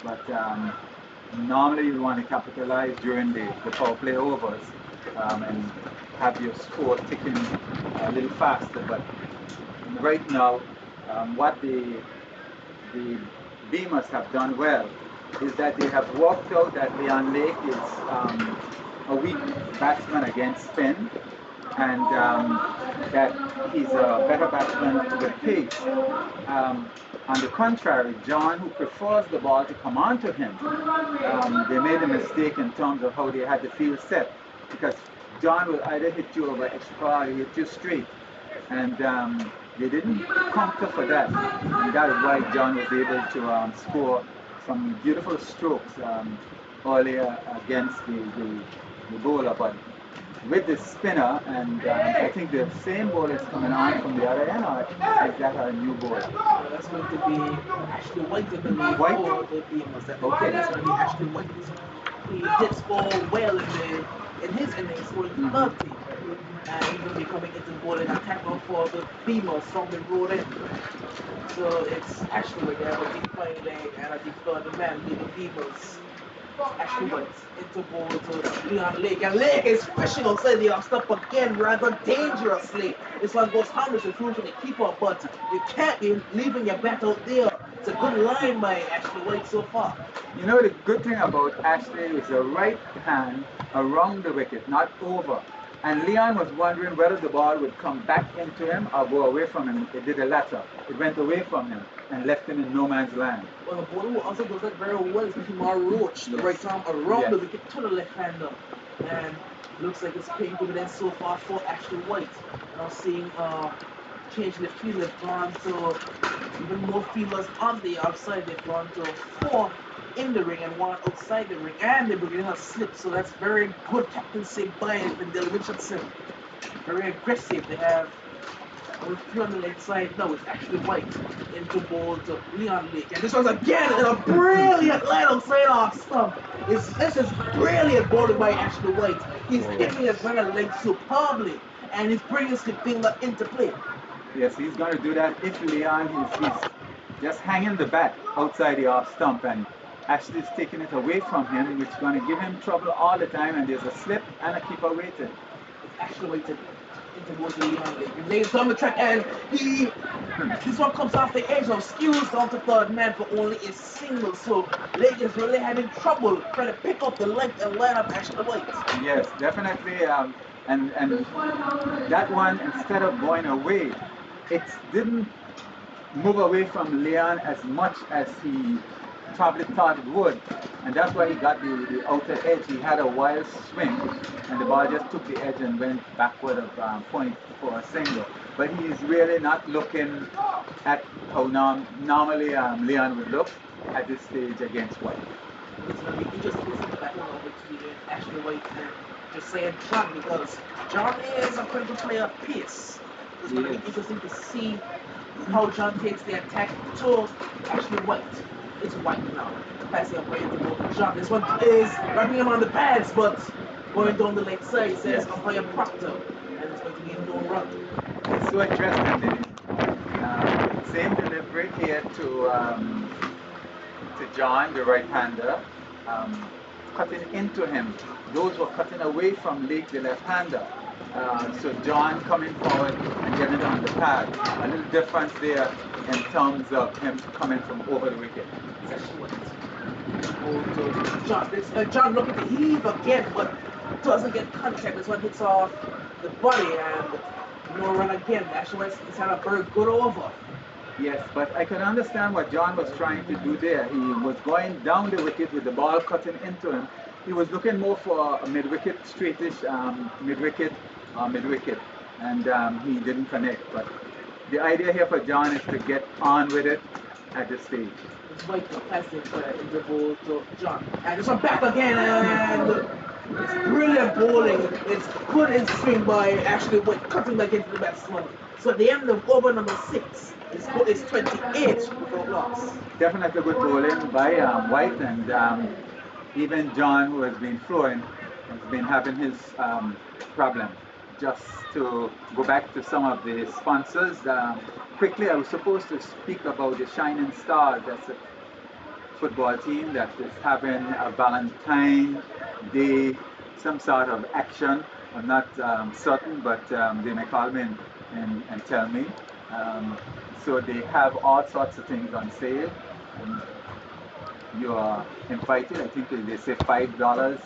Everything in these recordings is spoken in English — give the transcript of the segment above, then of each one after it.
But normally you want to capitalize during the power play overs and have your score ticking a little faster. But right now, what the Beamers have done well is that they have worked out that Leon Lake is a weak batsman against spin, and that he's a better batsman with pace. Um, on the contrary, John, who prefers the ball to come onto him, they made a mistake in terms of how they had the field set because John will either hit you over extra or hit you straight, and they didn't counter for that, and that is why John was able to score some beautiful strokes earlier against the bowler. But with the spinner, and I think the same ball is coming on from the other end, or is that a new ball? That's going to be Ashley White, I believe, White? for the Beamerz. Okay. That's going to be Ashley White. He hits ball well in his innings for the third team. And he's going to be coming into the ball and attacking for the Beamerz from the road end. So it's Ashley White. They have a deep flying leg and a deep third man with the Beamerz. Ashley White into ball to Leon Lake. And Lake is fishing outside the off stop again rather dangerously. This one goes harmless and through to the keeper, but you can't be leaving your bat out there. It's a good line by Ashley White so far. You know, the good thing about Ashley is the right hand around the wicket, not over. And Leon was wondering whether the ball would come back into him or go away from him. It did the latter. It went away from him and left him in no man's land. Well, the bowler who also does that very well is Beamerz Roach, the Yes. right arm around Yes. the wicket to the left hander. And looks like it's paying dividends so far for Ashley White. And I'm seeing change in the field. They've gone to even more fielders on the outside. They've gone to four in the ring and one outside the ring. And they're bringing in a slip. So that's very good captaincy by Findale Richardson. Very aggressive. They have with three on the leg side. No, it's actually White into ball to Leon Lake. And this one's again in a brilliant line outside off stump. This is brilliant bowling by Ashley White. He's hitting his right leg superbly. And he's bringing his fielder into play. Yes, he's going to do that if Leon he's just hanging the bat outside the off stump and Ashley's taking it away from him, which is going to give him trouble all the time. And there's a slip and a keeper waiting. It's actually waited into ball to Leon Lake. And lays down the track and this one comes off the edge of skews down to third man for only a single. So Lake is really having trouble trying to pick up the length and line of Ashley White. Yes, definitely. And that one, instead of going away, it didn't move away from Leon as much as he probably thought it would. And that's why he got the outer edge. He had a wild swing, and the ball just took the edge and went backward of point for a single. But he is really not looking at how normally Leon would look at this stage against White. It's going to be interesting to see the battle of between Ashley White and Josiah John because John is a pretty good player of pace. It's going to be interesting to see how John takes the attack to Ashley White. It's White now. Passing up right into both of John. This one is wrapping him on the pads, but going down the leg side, says umpire Proctor. And it's going to be a no run. It's so interesting. Same delivery here to John, the right-hander, cutting into him. Those were cutting away from Lake, the left-hander. So John coming forward and getting it on the pad. A little difference there in terms of him coming from over the wicket. It's actually what John. John looking to heave again, but doesn't get contact. This one hits off the body and no run again. Actually, it's had a very good over. Yes, but I can understand what John was trying to do there. He was going down the wicket with the ball cutting into him. He was looking more for a mid-wicket, straightish mid-wicket, and he didn't connect. But the idea here for John is to get on with it at this stage. It's White passing interval to John. And this one back again, and it's brilliant bowling. It's good in swing by Ashley White, cutting back into the batsman. So at the end of over number 6, it's 28 without loss. Definitely good bowling by White, and even John, who has been flowing, has been having his problem. Just to go back to some of the sponsors, quickly, I was supposed to speak about the Shining Stars. That's football team that is having a Valentine Day, some sort of action. I'm not certain, but they may call me and tell me. Um, so they have all sorts of things on sale. And you are invited. I think they say $5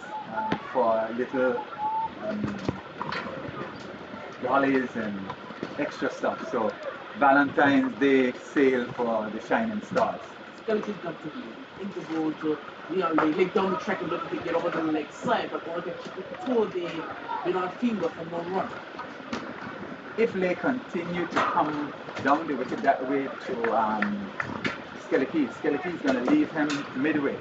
for little um, dollies and extra stuff. So Valentine's Day sale for the Shining Stars. Skeleton come to me. Interval to Leon lay down the track and look to get over the leg side, but only can keep it toward the Leon finger from no run. If they continue to come down the wicket that way to Skelly is going to leave him midway.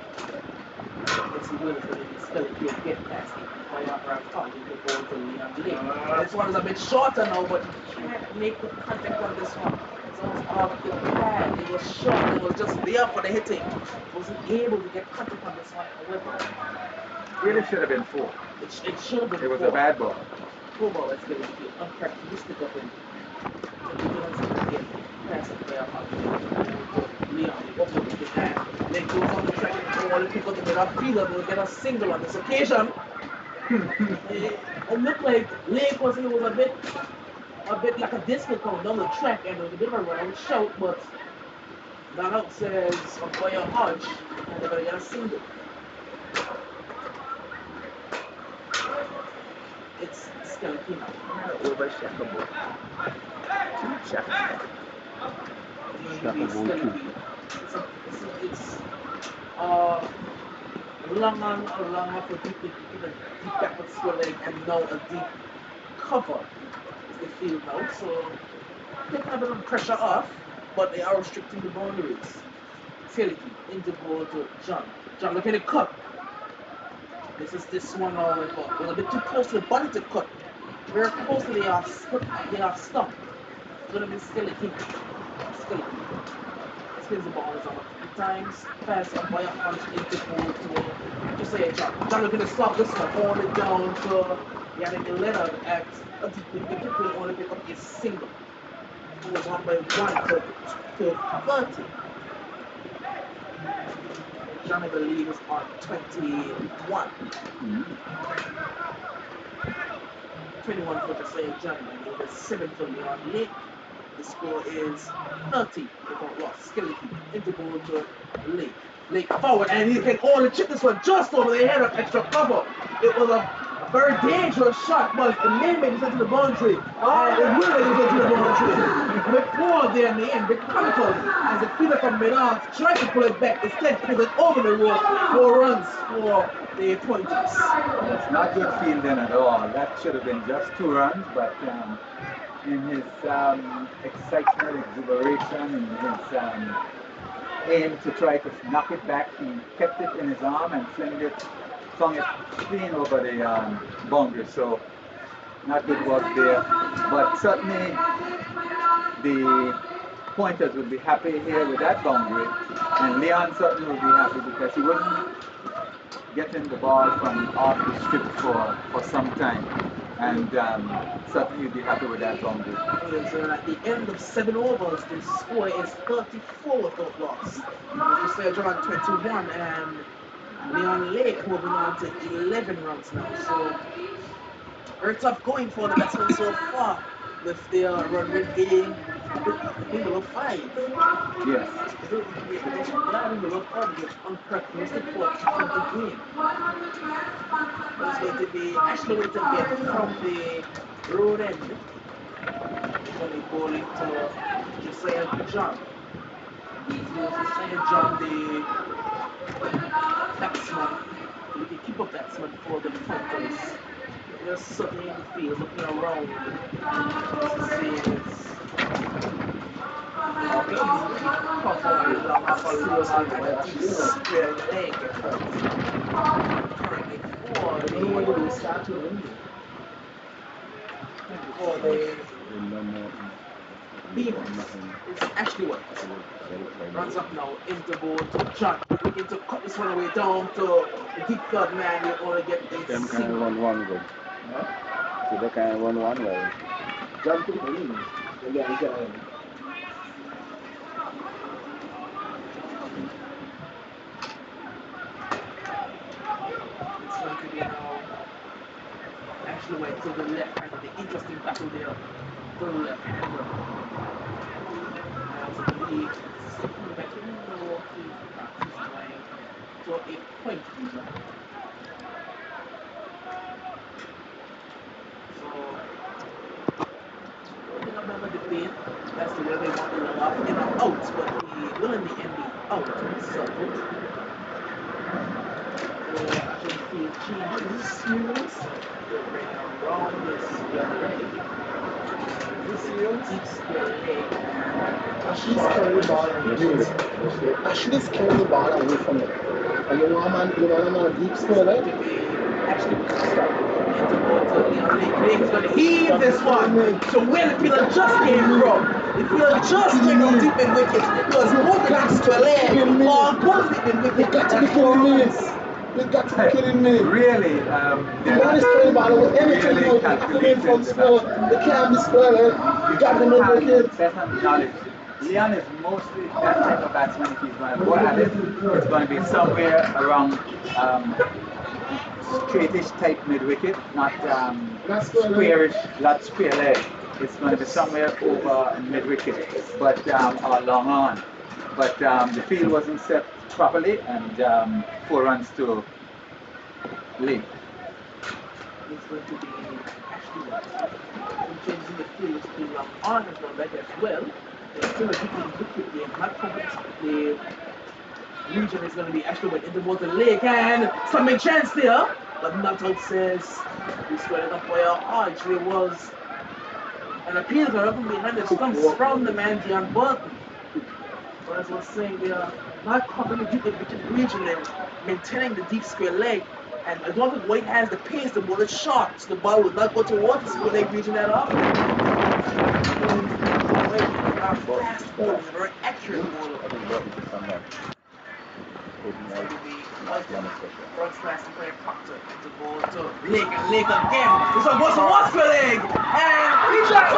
Yes, he will. It's going to be Skeleton get past him. By our tongue, he can go to Leon Lake. This one is a bit shorter now, but he can't make the contact on this one. Sounds off the pad. It was short and it was just there for the hitting. Wasn't able to get contact on this one, however. Really should have been four. It should have been It was four. a bad ball. Four ball, let's get it uncharacteristic of him. So he doesn't get past the player on Leon. They open up his hand. Then goes on the track and all the people in the midfielder will get a single on this occasion. It looked like Lake was a bit like a disco coming down the track and there was a bit of a run out shout, but that out says umpire Hodge and they're gonna get a single. It's Skeleton. Overshot the ball. Two shot. It's uh long on a long off a deep in a deep backward square leg and now a deep cover is the field now. So taking a bit of pressure off, but they are restricting the boundaries. Skeleton into ball to John. John looking at cut. This one was a bit too close to the body to cut. Very close to they are stumped. It's gonna be Skeleton. Skeleton. Spins the ball on his arm a few times. Pass up by a punch into ball to just say John. John looking to stop this one. Only down to Yannick Leonard at a deep mid wicket. Will only pick up a single. It was on by 1 to 30. John, I believe, is on 21. 21 for Josiah John, and he has 7 for Leon Lake. The score is 30 without loss. Skeleton into ball to Lake. Lake forward, and he can only chip this one just over the head of extra cover. It was a very dangerous shot, but it may make it into the boundary. And it will make it into the boundary. A bit poor there in the end, a bit comical as the fielder from mid-off tried to pull it back, instead pulled it over the rope. 4 runs for the pointers. Yes, not good fielding at all. That should have been just 2 runs, but in his excitement, exuberation, in his aim to try to knock it back, he kept it in his arm and flung it clean over the boundary. So not good work there. But certainly the pointers would be happy here with that boundary. And Leon certainly would be happy because he wasn't getting the ball from off the strip for some time. And certainly you'd be happy with that boundary. Yes, and at the end of 7 overs, the score is 34 without loss. Josiah John on 21 and Leon Lake moving on to 11 runs now. So very tough going for the batsmen so far with their run rate being below 5. Yes. Below 5 is uncharacteristic for a T20 game. It's going to be Ashley waiting again from the road end. He's going to be bowling to Josiah John. Josiah John, the batsman, the wicket-keeper batsman for the Pointers. Just sitting in the field, looking around, just to see his cover long off a long and a deep square leg. Currently for the Beamerz. It's Ashley White. Runs up now into ball to John. Looking to cut this one away down to the deep third man. You only get a Them single. can run one good. So they can run one well. Jump to the green. actually went to the left-hander. The interesting battle there to the left-hander. As I believe second veteran Milwaukee is going to a point lead. So opening up another debate as to whether they want the runoff in or out, but he will in the end be out on the circle. The actual field changes. Serious? They're bringing around this square leg. This serious? Deep square leg. I should just carry the ball away. I should just carry the ball away from it. And you want a deep square leg? To be actually interwater Leon Lake. Lake's gonna heave this one to where the fielder just came from. The fielder just went out deep in wicket because both the deep square leg or both deep in wicket. You got to be kidding me. You got to be kidding me. Really, The man is carrying the ball away. Anything really you have to win from calculating the square. batsman. You can't be square leg. You got to be Have wicket. better knowledge. Leon is mostly that type of batsman. If he's going to go at it, it's going to be somewhere around straightish type mid wicket, not squarish, not square leg. It's going to be somewhere over mid wicket, but or long on. But the field wasn't set properly, and 4 runs to Lee. It's going to be Ashley White. Some changes in the field, which will be long on has gone back as well. There's still a deep in wicket there. I'm not confident the region is going to be Ashley White into the lake and some big chance there. But not out says we squared it up by a arch. There was an appeal to up behind the stumps from the man Dion Burton. So as I was saying, we are not confident deep in wicket region and maintaining the deep square leg. And I don't think White has the pace to bowl it short. So the ball will not go towards the square leg region that often. White is a fast bowler, a very accurate bowler. I think Burton should come back. It's going to be White front slice and play Proctor into ball to Lake and Lake again. This one goes towards the leg and he just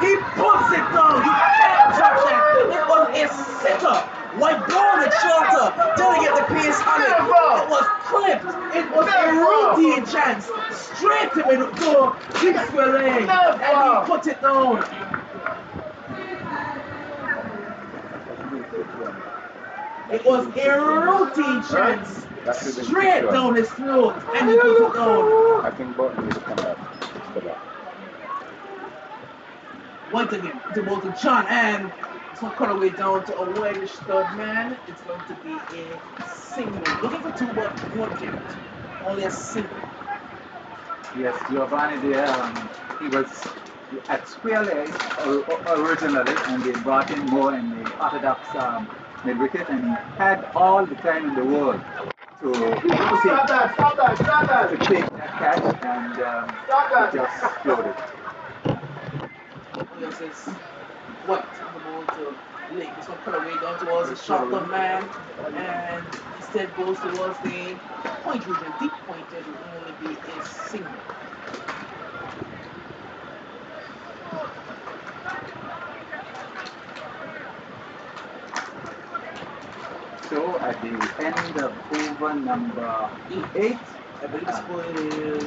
he puts it down. He can't touch it. It was a sitter. White bowled it shorter. Didn't get the pace on it. It was clipped. It was a routine chance. Straight to mid to deep square leg and he put it down. It was a routine chance. Straight down his throat and he put it down. I think Burton should come back. White again, it's about to John and it's going to cut away down to a whitish third man. It's going to be a single. Looking for two, but won't get it. Only a single. Yes, Giovanni there, he was at square leg originally, and they brought him more in the orthodox mid wicket, and he had all the time in the world to Stop that. to take that catch, and he just floated. Oh yes, it's White on the ball to Lake. It's going to cut away down towards the shotgun man and instead goes towards the point region. Deep point, it will only be a single. So at the end of over number 8, I believe the score is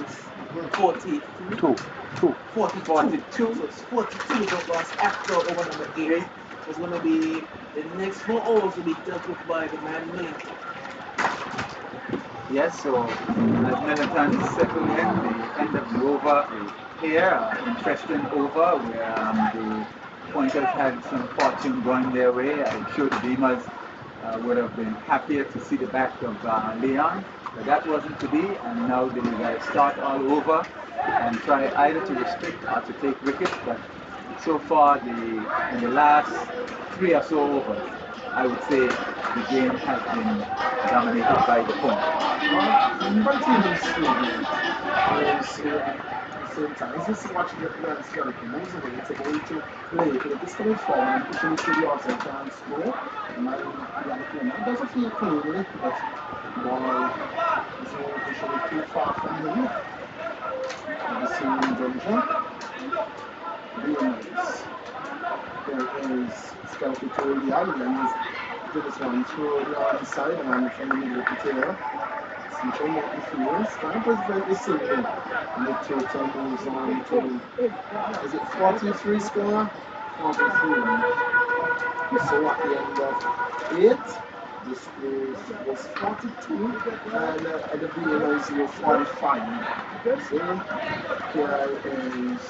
43. 42. So it's 42 is lost after over number 8. So it's going to be the next 4 overs will be dealt with by the man Millington. Yes, so as Millington settled in, the end of the over here, interesting over where the pointers had some fortune going their way. I'm sure the Beamers would have been happier to see the back of Leon, but that wasn't to be, and now they got to start all over and try either to restrict or to take wickets, but so far in the last 3 or so overs, I would say the game has been dominated by the point. One thing you see at the same time, is just watching the skeleton moves away, it's going to Lake, and it's coming forward and pushing it to the outside, can't score. It doesn't feel clean, really, but the ball is pushing it too far from him. The same danger. Beamerz. There is skeleton to the alley and he's did this one through the side and from the middle to tail. Central Mountain Fields. Can prevent the single. And the total moves on to, is it 43 score? 43. So at the end of 8, the score was 42, and at the Beamerz were 45. So here is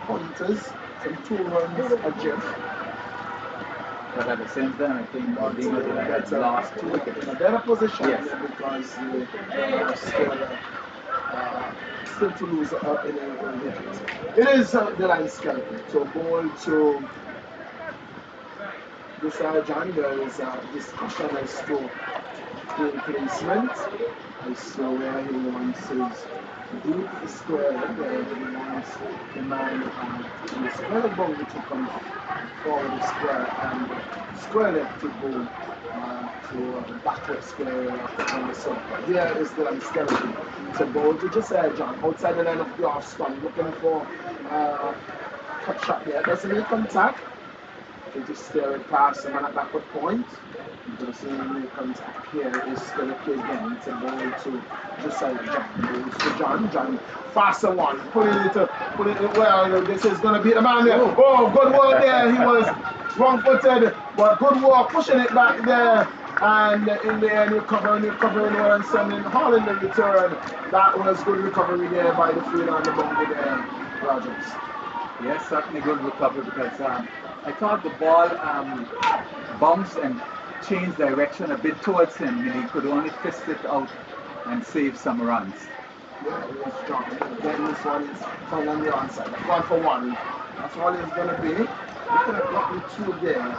Hunters from 2 runs adrift. But at the same time, I think But Beamerz would have had lost 2 wickets. in a better position Yes. because they are still to lose in a wicket. It is the line skeleton. So ball to this John. There is a discussion as to game placement. I saw where he wants his deep square leg, where he wants the man in the square leg boundary to come forward the square and square leg to go to the backward square on the circle. Here is the skeleton. So ball to Josiah John outside the line of the off stump, looking for cut shot there. Doesn't make contact. They just steer it past him at backward point. Doesn't make contact. Here is Skeleton again. It's a ball to Josiah John. Balls to John. John, faster one. Put it well. This is going to be the man there. Oh, good work there. He was wrong footed, but good work. Pushing it back there. And in the end, recovering well and sending hauling the return. That was good recovery there by the fielder on the boundary there, Rogers. Yes, certainly good recovery because I thought the ball bounced and changed direction a bit towards him and he could only fist it out and save some runs. Yeah, it was strong. Then this one is found on the onside. 1 for 1. That's all it's going to be. You could have gotten 2 there,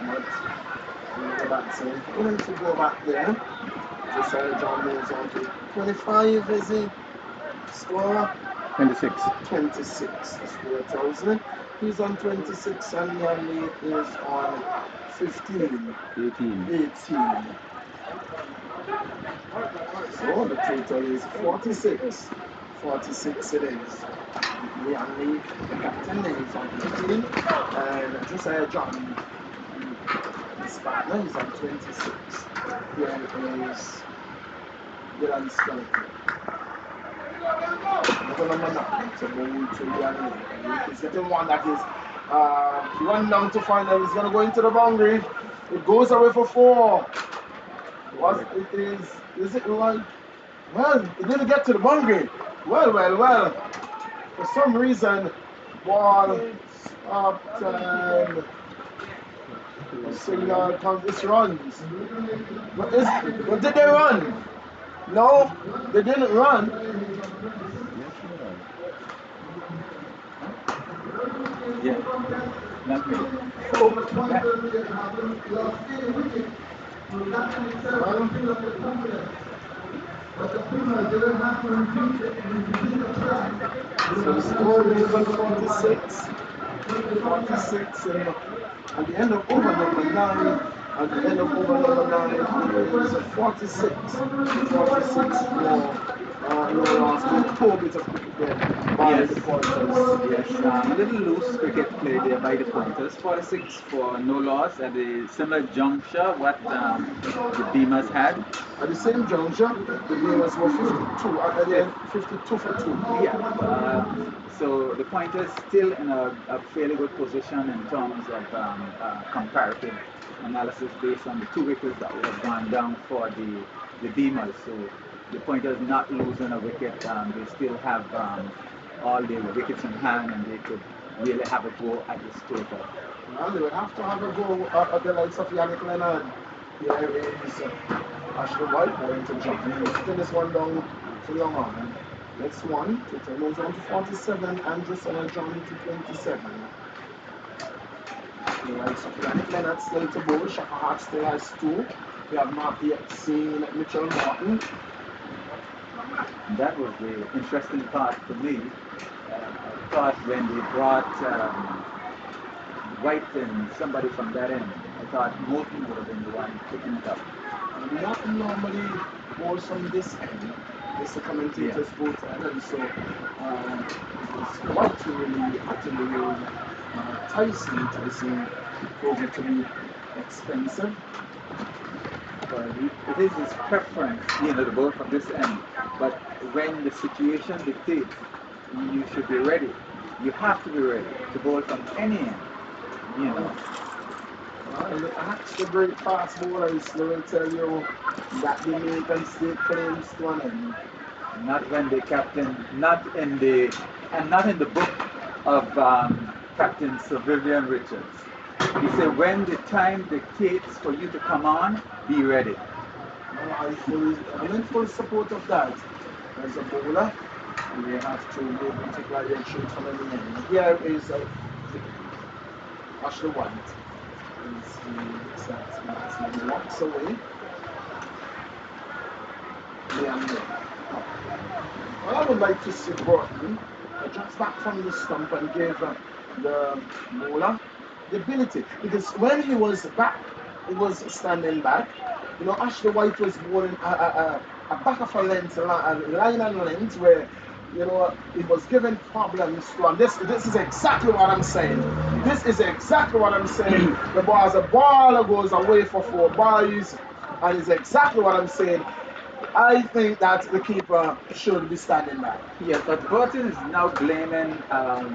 but go back. So willing to go back there. Josiah John moves on to 25, is he? Score 26. 26. The score tells me. He's on 26 and Yanni is on 15. 18. So the total is 46. 46 it is. Yanni, the captain, is on 15. And Josiah John, his partner, is on 26. Here is Dylan Skeleton. Number 9, it's a ball to Yanni. He's getting one that is running down to final. He's going to go into the boundary. It goes away for 4. What it is it like? Well, it didn't get to the boundary. Well. For some reason, ball stopped and the signal comes. This runs. But did they run? No, they didn't run. Yeah. Not me. So the score is 46. 46 and at the end of over number 9, at the end of over number 9 is 46. 46 for no loss. Good poor bit of cricket there by the pointers. Yes, a little loose cricket play there by the pointers. 46 for no loss at a similar juncture what the Beamerz had. At the same juncture, the Beamerz were 52 at the end, 52 for 2. Yeah, so the pointers still in a fairly good position in terms of comparative analysis based on the 2 wickets that would have gone down for the Beamerz. So the pointers not losing a wicket, they still have all the wickets in hand and they could really have a go at this total. Well, they would have to have a go at the likes of Yannick Leonard. Here is Ashley White going to John. He's putting this one down to long on. Next one, total moves on to 47 and Josiah John to 27. The likes of Yannick Leonard still to bowl. Shaka Hart still has 2. We have not yet seen Mitchell Martin. That was the interesting part for me. I thought when they brought White and somebody from that end, I thought Morton would have been the one picking it up. Morton normally bowls from this end. It's the commentators both end, and so it's White really utterly Tyson proving to be expensive. Well, it is his preference, to bowl from this end. But when the situation dictates, you should be ready. You have to be ready to bowl from any end. You know, Well, ask the great fast bowlers, they will tell you that they make and stake claims to an end. not when the captain, not in the book of Captain Sir Vivian Richards. He said, when the time dictates for you to come on, be ready. I'm in full support of that. As a bowler, you have to be able to play your shoot from any end. Here is Ashley White. He walks away. Well, I would like to see Burton drops back from the stump and give the bowler the ability. Because when he was back, he was standing back. Ashley White was bowling a back of a length, a line and length where, he was giving problems to him. This is exactly what I'm saying. This is exactly what I'm saying. The ball, as a ball goes away for 4 balls, and it's exactly what I'm saying. I think that the keeper should be standing back. Yes, but Burton is now blaming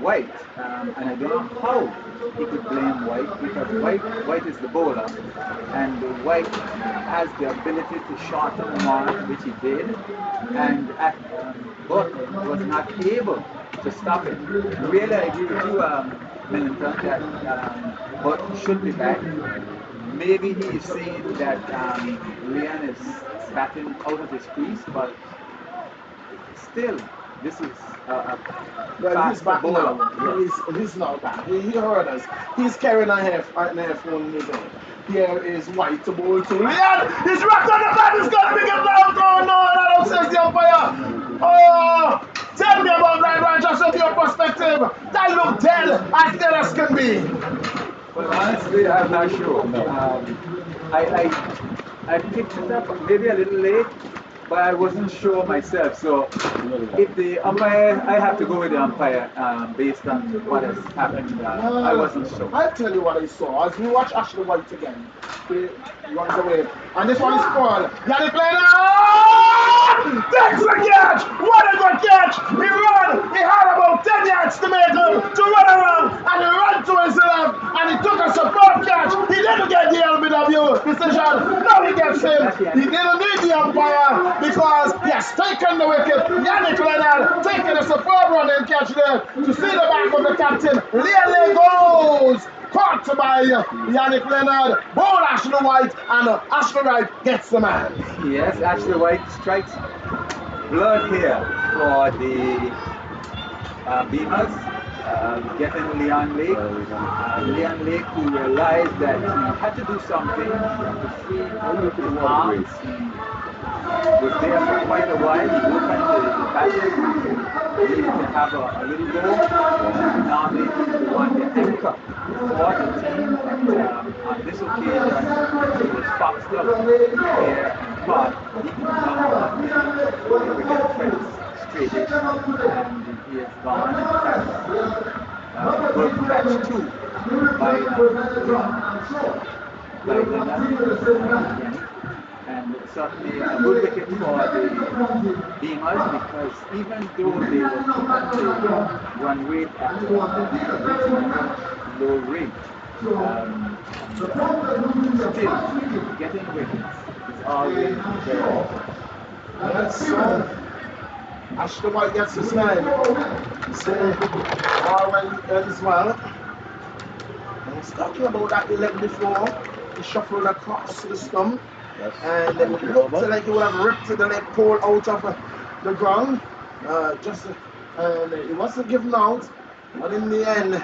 White, and I don't know how he could blame White because White is the bowler, and White has the ability to shorten the mark, which he did, and Burton was not able to stop it. Really, I agree with you, Millington, that Burton should be back. Maybe he is saying that Leon is batting out of his crease, but still, this is a Well, he's faster back bowler. now. Yes. He's now back. He heard us. He's carrying an half one in his head. Here is White to bowl to Leon. He's wrapped on the bat. He's gonna make it down. Oh no, that says the umpire. Oh, tell me about that, right? Just from your perspective. That looked dead as can be. Well, honestly, I'm not sure. No. I picked it up maybe a little late, but I wasn't sure myself. So if the umpire, I have to go with the umpire based on what has happened. I wasn't sure. I'll tell you what I saw. As we watch Ashley White again, he runs away. And this one is Paul. Yannick Leonard! That's the catch! What a good catch! He ran! He had about 10 yards to make to run around, and he ran to his left, and he took a superb catch. He didn't get the LBW decision. Now he gets him. He didn't need the umpire because he has taken the wicket. Yannick Leonard taking a superb run and catch there to see the back of the captain. Really goes! Caught by Yannick Leonard, bowl Ashley White, and Ashley White gets the man. Yes, Ashley White strikes blood here for the Beamerz, getting Leon Lake. Leon Lake, who realized that he had to do something, he had to free his arms. He was there for quite a while. He looked at the batters, needed to have a little go. Normally, he's the one, the anchor for the team, but on this occasion, he was foxed up here and caught deep down on the wicket fence straightish, and he is gone. In fact, good catch too by Leonard, Yannick, and certainly a good wicket for the Beamers because even though they were keeping the run rate at a reasonable low rate, still getting wickets is always very important. Yes, so Ashley White gets his man. Say, all well as well. I was talking about that leg before. He shuffled across the stump, Yes. and it looked like he would have ripped the leg pole out of the ground. And it wasn't given out, but in the end,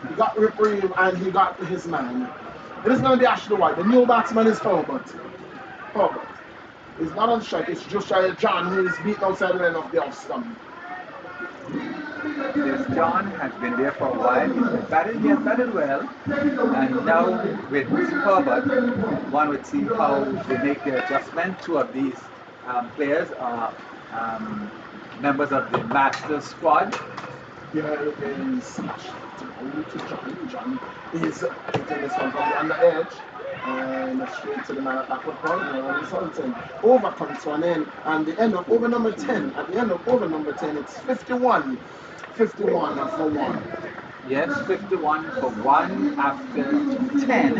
he got reprieve and he got his man. It is going to be Ashley White. The new batsman is Herbert. Herbert. He's not on strike. It's just John who is beaten outside the line of the off stump. This John has been there for a while. He has batted well, and now with Herbert, one would see how they make the adjustment. Two of these players are members of the Masters squad. Here is Ashley to John. John is hitting this one from the under edge. And straight to the man backward corner, resulting over comes to an end. And the end of over number 10, at the end of over number 10, it's 51 for 1. Yes, 51 for 1 after 10.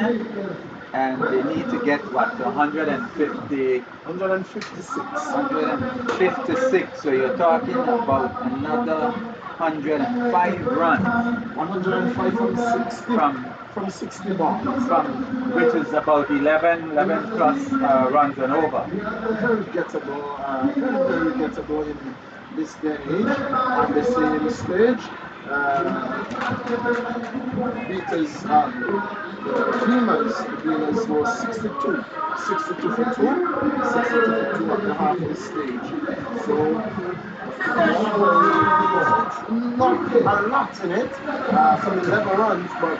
And they need to get what, 150, 156. 156. So you're talking about another 105 runs 105 from from 60 balls. which is about 11 plus runs and over. Very gettable, very gettable in this day and age. On the same stage, Beaters, the Beamers was 62 for 2, 62 for 2 at the halfway stage. So, it's not a lot in it, some 11 runs, but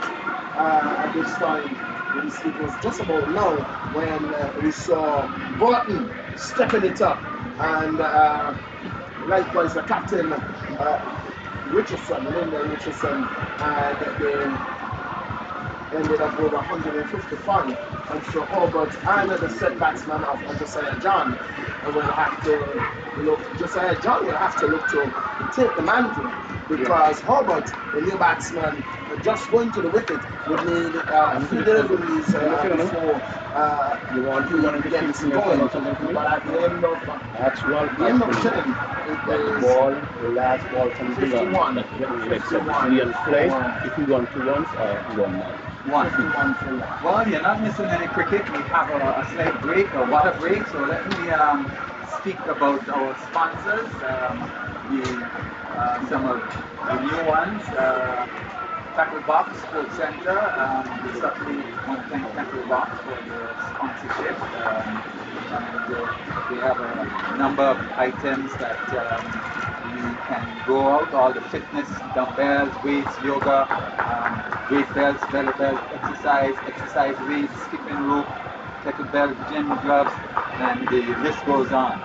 at this time, it was just about now when we saw Burton stepping it up, and likewise the captain, Lyndon Richardson, and they ended up over 155. And so Hobart and the set batsman of Josiah John will have to look, Josiah John will have to look to take the mantle, because Hobart, the new batsman, just going to the wicket would need a few deliveries before he gets going. But at the end of That's one 10, it is ball, the last ball from 51. that reflects on the real play. If you want to runs or 1 man. 51 for 1. Well, you're not missing any cricket. We have a slight break, a water break. So let me speak about our sponsors. Some of the new ones. Tackle Box Sports Center. We certainly want to thank Tackle Box for the sponsorship. And they have a number of items that you can go out, all the fitness, dumbbells, weights, yoga, weight belts, belly belt, exercise weights, skipping rope, kettlebell, gym gloves, and the list goes on.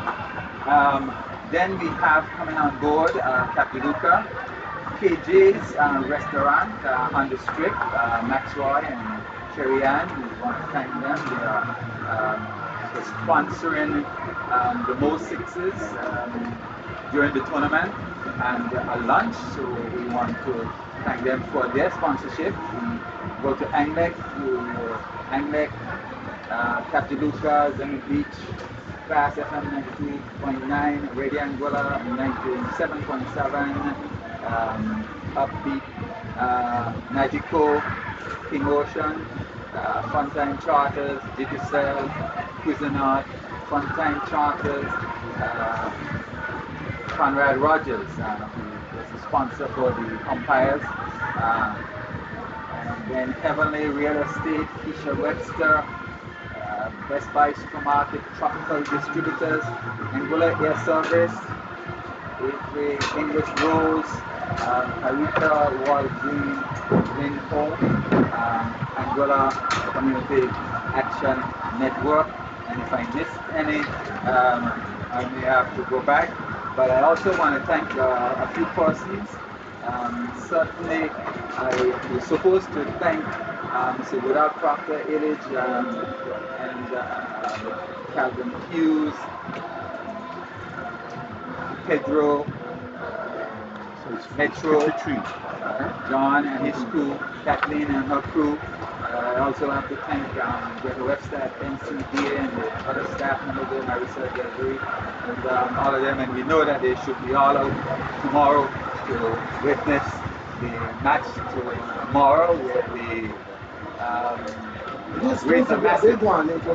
Then we have coming on board Capiluca, KJ's restaurant on the strip, Maxroy and Sherry Ann. We want to thank them. They are for sponsoring the Mo Sixes during the tournament and a lunch. So we want to thank them for their sponsorship. We go to Anglec, Capdiluca, Zemi Beach, Fast FM 92.9, Radio Anguilla 97.7, Upbeat, Magico, King Ocean, Funtime Charters, Digicel, Cuisinart, Funtime Charters, Conrad Rogers, who is a sponsor for the umpires. And then Heavenly Real Estate, Keisha Webster, Best Buy Supermarket, Tropical Distributors, Anguilla Air Service, Gateway, English Rose, Harita, Walgreen, Lynn Home, Anguilla Community Action Network. And if I missed any, I may have to go back. But I also want to thank a few persons. Certainly, I was supposed to thank Mr. Woodard Proctor, Illich, and Calvin Hughes, Pedro, Metro, John and his crew, Kathleen and her crew. I also have to thank Greta Webster at NCDA and the other staff members there, Marissa Delbury, and all of them. And we know that they should be all out tomorrow to witness the match tomorrow where the This is a big one. It's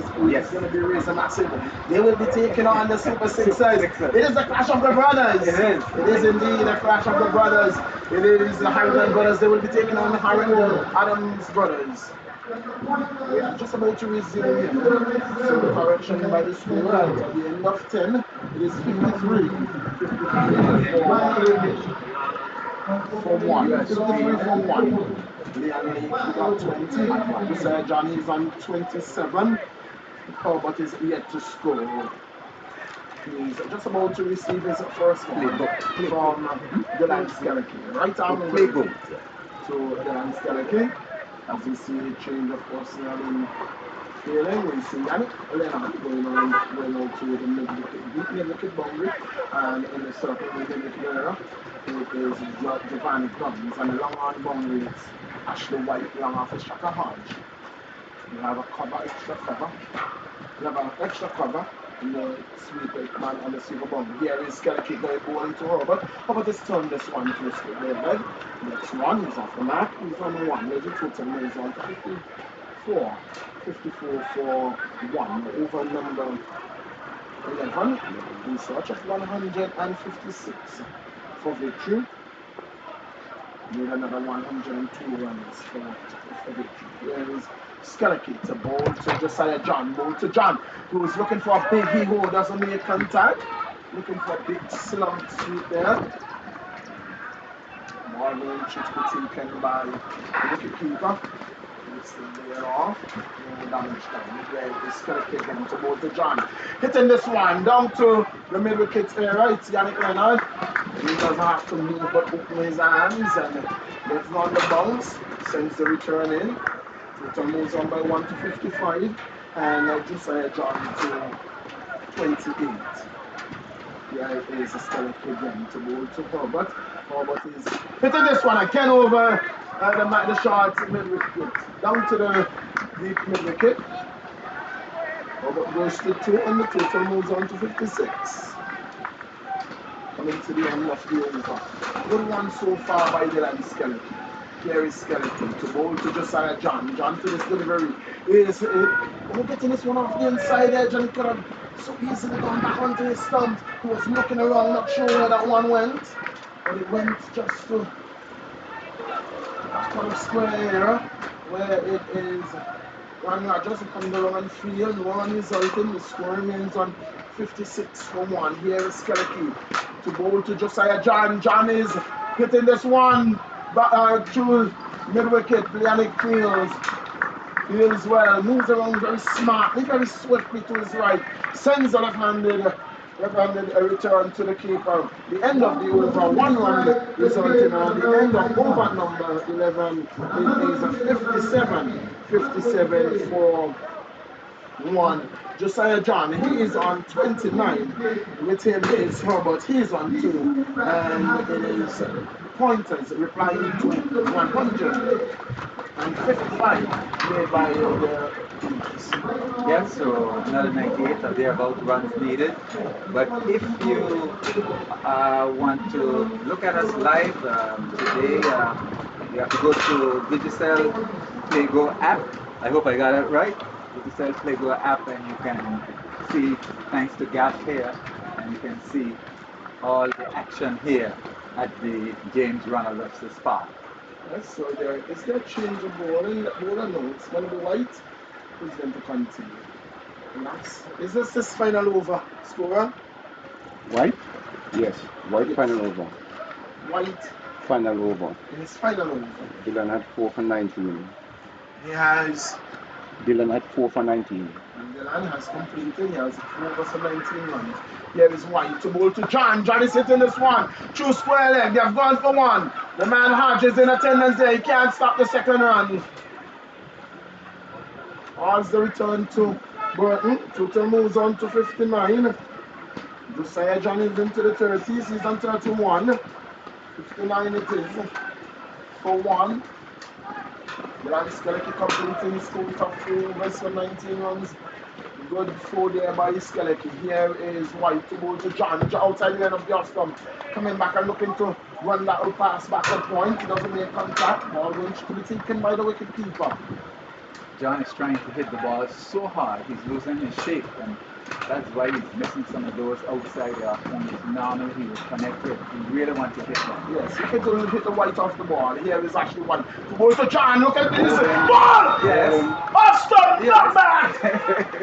going to be Razor Massive. They will be taking on the Super Sixers. It is the clash of the brothers. It is indeed a clash of the brothers. It is the Harrington brothers. They will be taking on the Harrington Adams brothers. We are just about to resume here. So correction by the score at the end of 10. It is 53 for 1. 53 for 1. Leon Lake got 20. Josiah Johnny is on 27. Herbert is yet to score. He's just about to receive his first ball from Dylan Skeleke. Right arm playbook to Dylan Skeleke. As you see, change of personnel in feeling. We see Yannick Leonard going out to the mid-wicket boundary, and in the circle in the mid-wicket area, it is Giovanni Guns, and along on boundary it's Ashley White along off the Shaka Hodge. We have a cover, extra cover. We have an extra cover in the sweep man on the silver boundary. Here is Skelly going bowling to Herbert. Herbert has turned this one to the square leg. Next one, he's off the mark. He's on one. Legend total moves on to 54. 54 for 1. Over number 11. In search of 156 for victory. Need another 102 runs for victory. Here is Skelly to bowl to Josiah John. Bowl to John, who is looking for a big hero, doesn't make contact. Looking for a big slump sweep there. Ball going to be taken by the wicket keeper. It's the layer off. No damage done. There is Skelly then to bowl to John. Hitting this one down to the mid wicket area. It's Yannick Leonard. He doesn't have to move but open his hands and gets on the bounce. Sends the return in. Total moves on by 1 to 55 and Josiah John to 28. Here is Skelly again to bowl to Herbert. Herbert is hitting this one again over the short mid wicket. Down to the deep mid wicket. Herbert goes to 2 and the total moves on to 56. Coming to the end of the over. Good one so far by Dylan Skelly. Here is Skeleton to bowl to Josiah John. John to this delivery. We're getting this one off the inside edge and he could have so easily gone back onto his stump. He was looking around, not sure where that one went. But it went just to kind of square area where it is Ron Rogers coming around and field. One resulting. The score remains on 56 for 1. Here is Skeleton to bowl to Josiah John. John is hitting this one. Through mid-wicket, Yannick feels well, moves around very smartly, very swiftly to his right, sends a left-handed return to the keeper. The end of the over, 1 run resulting on the end of over number 11. It is a 57 for 1. Josiah John, he is on 29. With him is Herbert, he is on 2. And it is pointers replying to 155 made by the Beamerz. Yes, so another 98 or thereabout runs needed. But if you want to look at us live today, you have to go to Digicel Playgo app. I hope I got it right. Digicel Playgo app, and you can see, thanks to Gaff here, and you can see all the action here at the James Ronald Webster Park. Yes, so is there a change of bowling? Bowler no, it's going to be White who's going to continue. And is this his final over scorer? White? Yes, White yes. Final over. White final over. In his final over. Dylan had 4 for 19. He has. Dylan had 4 for 19. And Dylan has completed. He has 4 for 19 runs. Here is White to bowl to John. John is hitting this one. True square leg. They have gone for 1. The man Hodge is in attendance there. He can't stop the second run. As the return to Burton. Total moves on to 59. Josiah John is into the 30s. He's on 31. 59 it is. For 1. Dylan Skelly completing his total of 4 overs for 19 runs. Good 4 there by Skelly. Here is White to go to John outside the end of the off stump. Coming back and looking to run that pass back at point. He doesn't make contact. Ball going to be taken by the wicket keeper. John is trying to hit the ball so hard, he's losing his shape, and that's why he's missing some of those outside off points. Normally he would connect it. He really wants to hit them. Yes, if it will hit the White off the ball. Here is actually White. To go to John, look at this. Ball! Yes. Off stump, not back!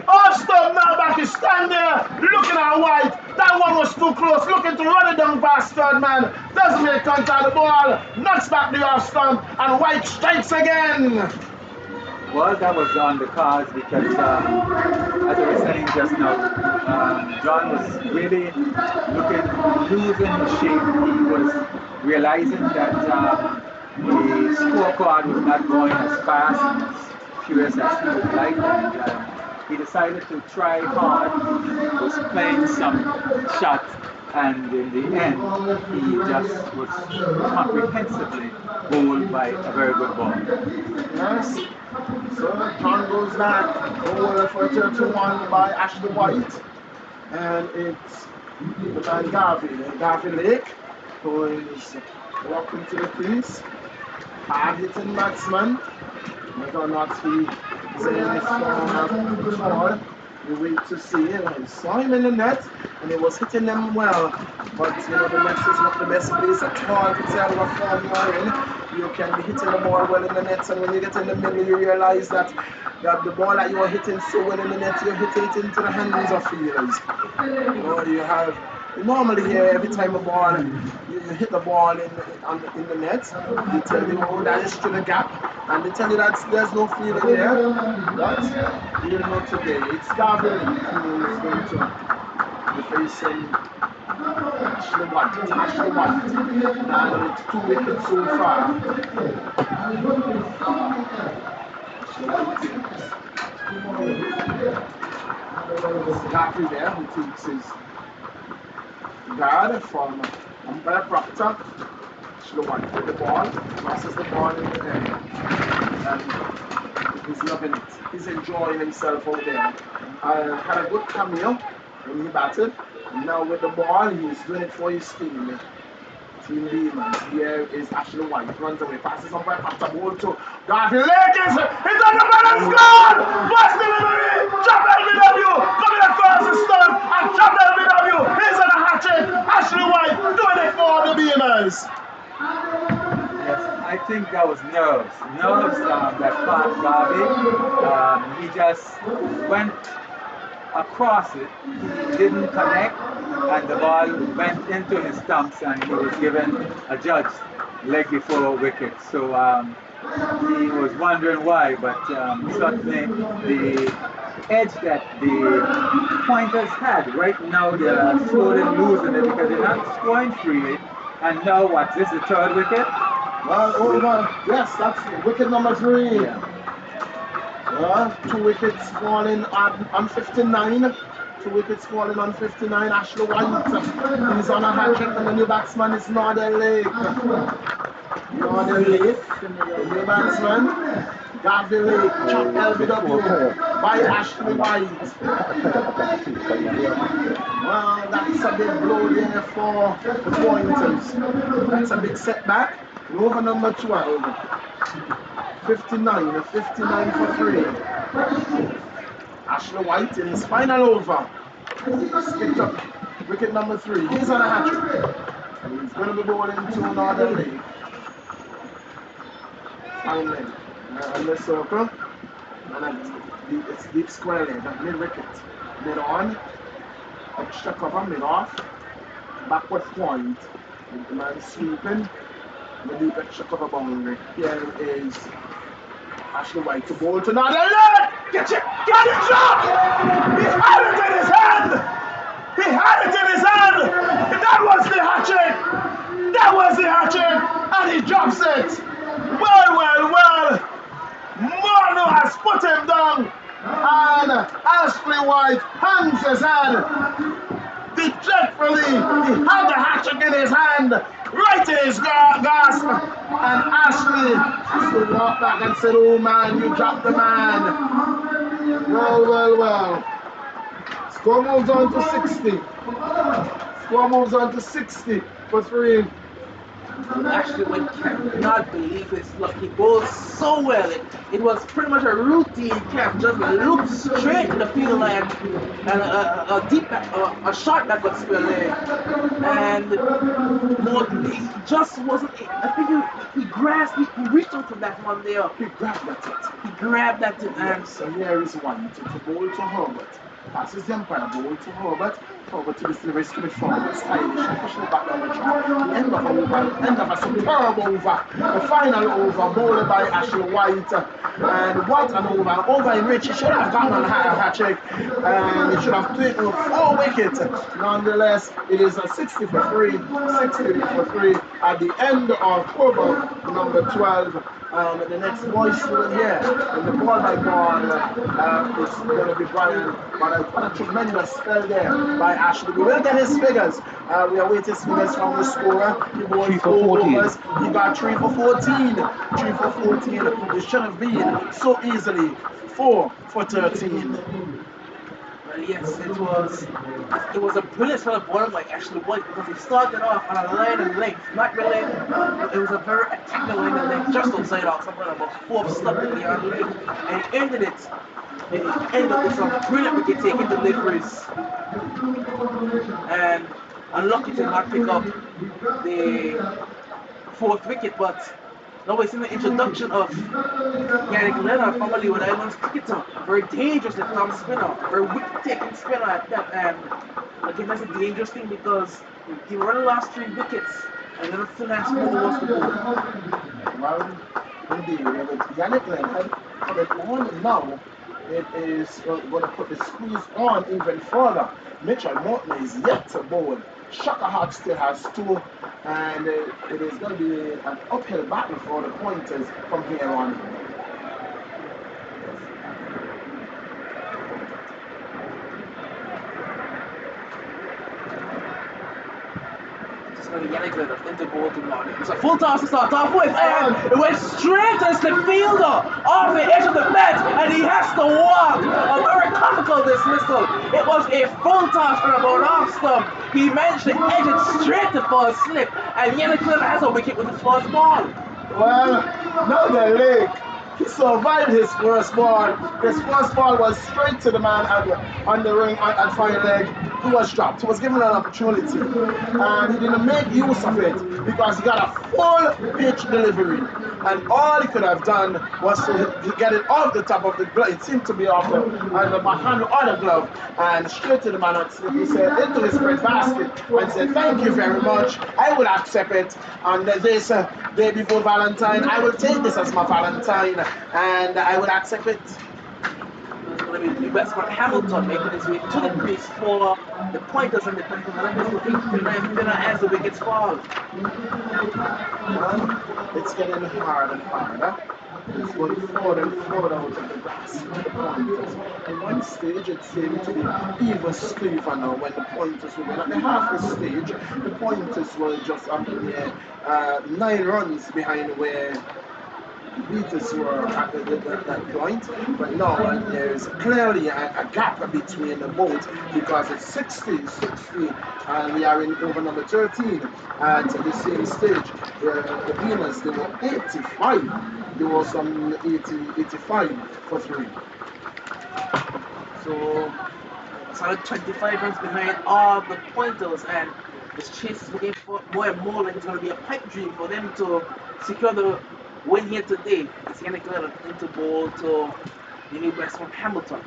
Off stump, not back. He's standing there looking at White. That one was too close, looking to run it down past third man. Doesn't make contact the ball. Knocks back the off stump, and White strikes again. Well, that was on the cards because, as I was saying just now, John was really losing his shape. He was realizing that he scorecard was not going as fast and as furious as he would like, and he decided to try hard, was playing some shots, and in the end, he just was comprehensively bowled by a very good ball. Yes. So John goes back, goal for 31 by Ashley White. And it's the man Garvey Lake, who is walked into the crease. Hard hitting batsman. Whether or not he is in his form at all, we wait to see. I saw him in the net and he was hitting them well. But you know, the net is not the best place at all to tell what form you're in. You can be hitting the ball well in the net, and when you get in the middle, you realize that the ball that you are hitting so well in the net, you hit it into the hands of fielders. You know, you have normally here every time a ball you hit the ball in the net, they tell you, oh, that is through the gap, and they tell you that there's no field in there. But you know today it's Garvey who is going to be facing Ashley White. Ashley White. And it's 2 wickets so far. Ashley White takes Garvey there, who takes his guard from umpire Proctor. Ashley White with the ball, crosses the ball in the air. And he's loving it. He's enjoying himself out there. Had a good cameo when he batted. And now with the ball, he's doing it for his team. Team Beamerz. Here is Ashley White. Runs away. Passes on by Pastor Ball to Garvey Lakers. It's on the balance score! First delivery! Drop LBW! Coming across the stone and drop LBW! He's on a hat trick! Ashley White doing it for the Beamerz. Yes, I think that was nerves. Nerves that caught Garvey. He just went across it, he didn't connect, and the ball went into his stumps, and he was given a judge leg before wicket. So he was wondering why, but certainly the edge that the pointers had, right now they're slowly losing it because they're not scoring freely. And now what? This is the third wicket? Well, over. Yes, that's wicket number 3. Yeah. 2 wickets falling on 59. 2 wickets falling on 59. Ashley White is on a hat trick, and the new batsman is Northern Lake. Northern Lake, the new batsman. Garvey Lake, chop LBW by Ashley White. Well, that's a big blow there for the pointers. That's a big setback. Over number 12. 59 for 3. Ashley White in his final over. He's picked up wicket number 3. He's on a hat trick. And he's going to be bowling to Northern Lake. Fine leg. On the circle. And it's deep square leg. Mid wicket. Mid on. Extra cover. Mid off. Backward point. The man sweeping. The deep extra cover boundary. Here is Ashley White to bowl to Northern Lake. Get it! Get it! Drop! He had it in his hand! He had it in his hand! That was the hat trick! That was the hat trick! And he drops it! Well! Manu has put him down! And Ashley White hangs his head dejectfully. He had the hat trick in his hand, right in his grasp. And Ashley just walked back and said, oh man, you dropped the man. Well. Score moves on to 60. Score moves on to 60 for 3. Actually, one cannot believe his luck. He bowled so well. It was pretty much a routine catch. Just looked straight to the field line, and a shot that got square leg. And he just wasn't. I think he grasped. He reached out for that one there. He grabbed at it. He grabbed at it, and So here is one to bowl to Herbert. Passes the umpire ball to Robert. Robert to the delivery, skip it forward, stylish, pushing it back down the track. The end of a over, end of a superb over. The final over, bowled by Ashley White. And what an over! An over in which he should have gotten on a hat trick. And he should have taken 4 wickets. Nonetheless, it is a 60 for 3, 60 for 3 at the end of over number 12. The next voice you will hear in the ball by ball is going to be Brian. But what a tremendous spell there by Ashley. We will get his figures. We await his figures from the scorer. He bowled 3 for 4 14. overs. He got 3 for 14. 3 for 14. It should have been so easily 4 for 13. Well, yes, it was a brilliant sort of bowler like Ashley White because he started off on a line and length, not really. It was a very attacking line and length, just outside off, something about 4th stop in the on leg, and he ended it. He ended up with some brilliant wicket taking deliveries, and unlucky to not pick up the 4th wicket, but now we've seen the introduction of Yannick Leonard, formerly Rhode Island's cricketer, a very dangerous left-arm spinner, a very wicket-taking spinner at that. And again, that's a dangerous thing because he already lost 3 wickets, and then still has 4 overs to go. Well, indeed, with Yannick Leonard coming on now, it is going to put the squeeze on even further. Mitchell Morton is yet to bowl. Shaka Hart still has 2, and it is going to be an uphill battle for the pointers from here on. Just going to Yannick Leonard into ball to Martin. It's a full toss to start off with, and it went straight to the fielder off the edge of the bat, and he has to walk. A very comical dismissal. It was a full toss from about off stump. He managed to edge it straight to for a slip, and Yannick Leonard has a wicket with his first ball. Well, no, the leg. He survived his first ball. His first ball was straight to the man on the ring at fine leg. He was dropped. He was given an opportunity. And he didn't make use of it because he got a full pitch delivery. And all he could have done was to get it off the top of the glove. It seemed to be off the backhand of the glove. And straight to the man on slip. He said into his bread basket and said, "Thank you very much. I will accept it. And this day before Valentine, I will take this as my Valentine. And I will accept it." It's going to be new batsman Hamilton making his way to the crease for the pointers and the Panthers looking thinner as the wickets fall. Well, it's getting harder and harder. It's going forward and forward out of the grasp of the pointers. At one stage, it seemed to be even steeper now when the pointers were going. At the halfway stage, the pointers were just up in the 9 runs behind where beaters were at that point, but now there's clearly a gap between the both because it's 60, 60, and we are in over number 13 at the same stage. The Beamerz, they were 85, there was some 80, 85 for 3. So, solid 25 runs behind all the pointers, and this chase is looking for more and more like it's going to be a pipe dream for them to secure the win here today. It's going to clear into ball to the new batsman Hamilton.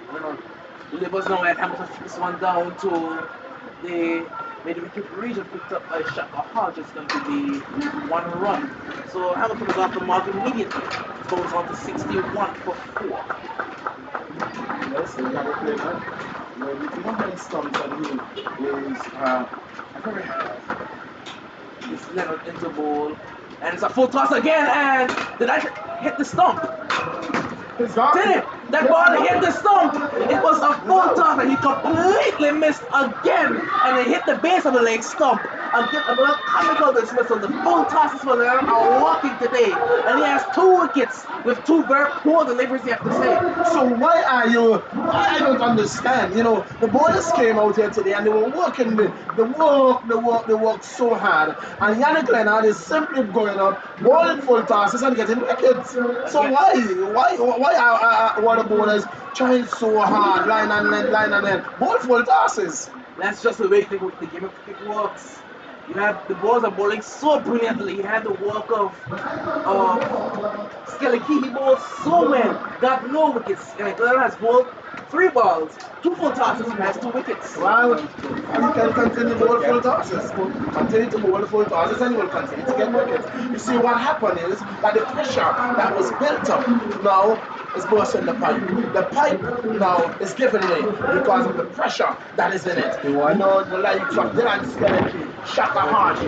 Leave us know that Hamilton flips one down to the mid-wicket region, picked up by Shaka Hodge. It's going to be 1 run. So Hamilton is off the mark immediately. Goes on to 61 for 4. Yes, so you got to play that. When you know when stumps are new is a very It's Leonard into ball. And it's a full toss again. And did I hit the stump? it's not. Did it? That ball hit the stump. It was a full toss and he completely missed again. And it hit the base of the leg stump. Again, another comical dismissal. The full tosses for Leonard are walking today. And he has 2 wickets with 2 very poor deliveries, you have to say. So why I don't understand. You know, the boys came out here today and they were working they worked so hard. And Yannick Leonard is simply going up, bowling full tosses and getting wickets. So why are water bowlers trying so hard, line and end, bowl full tosses? That's just the way the game of cricket works. You have the balls are bowling so brilliantly. You have the work of Skelly. He bowls so well, got no wickets. And Leonard has bowled 3 balls, 2 full tosses, and has 2 wickets. Well, and you can continue to bowl full tosses. Continue to bowl full tosses and you will continue to get wickets. You see what happened is that the pressure that was built up now is bursting the pipe. The pipe now is giving way because of the pressure that is in it. You know, the likes of Dylan Skellecki, Shaka Hodge,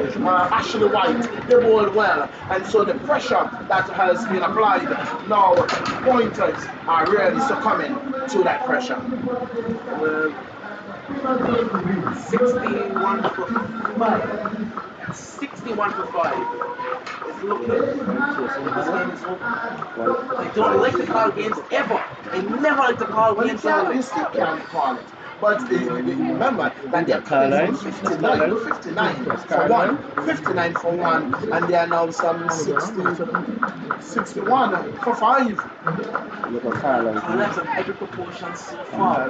Ashley White, they bowled well. And so the pressure that has been applied, now pointers are really succumbing to that pressure. Well, 61 for 5. 61 for 5. It's looking. This game is over. I don't like to call games ever. I never like to call Well, games early. you still can't call it. But remember that they're coming from 59 for 1, 59 for 1, and they are now some 61 for 5. Look at Carlisle. Carlisle some epic proportions so far.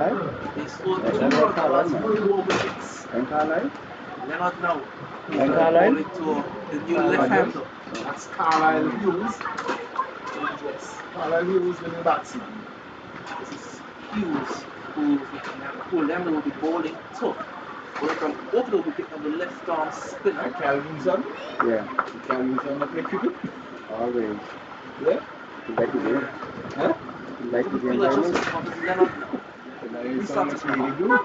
They scored 2 runs on 4 wickets. And Carlisle? Leonard now. He's And going Carlisle? to the new left-hander. That's Carlisle Hughes. Yes, Carlisle Hughes, the new batsman. This is Hughes, who Leonard will be bowling tough. Bowling from over the wicket on the left arm spinner. And Calvinson? Yeah. Calvinson not play cricket? Always. Yeah? You like the game? Huh? You like the game Feel very just much? as Leonard now. He sounds really good.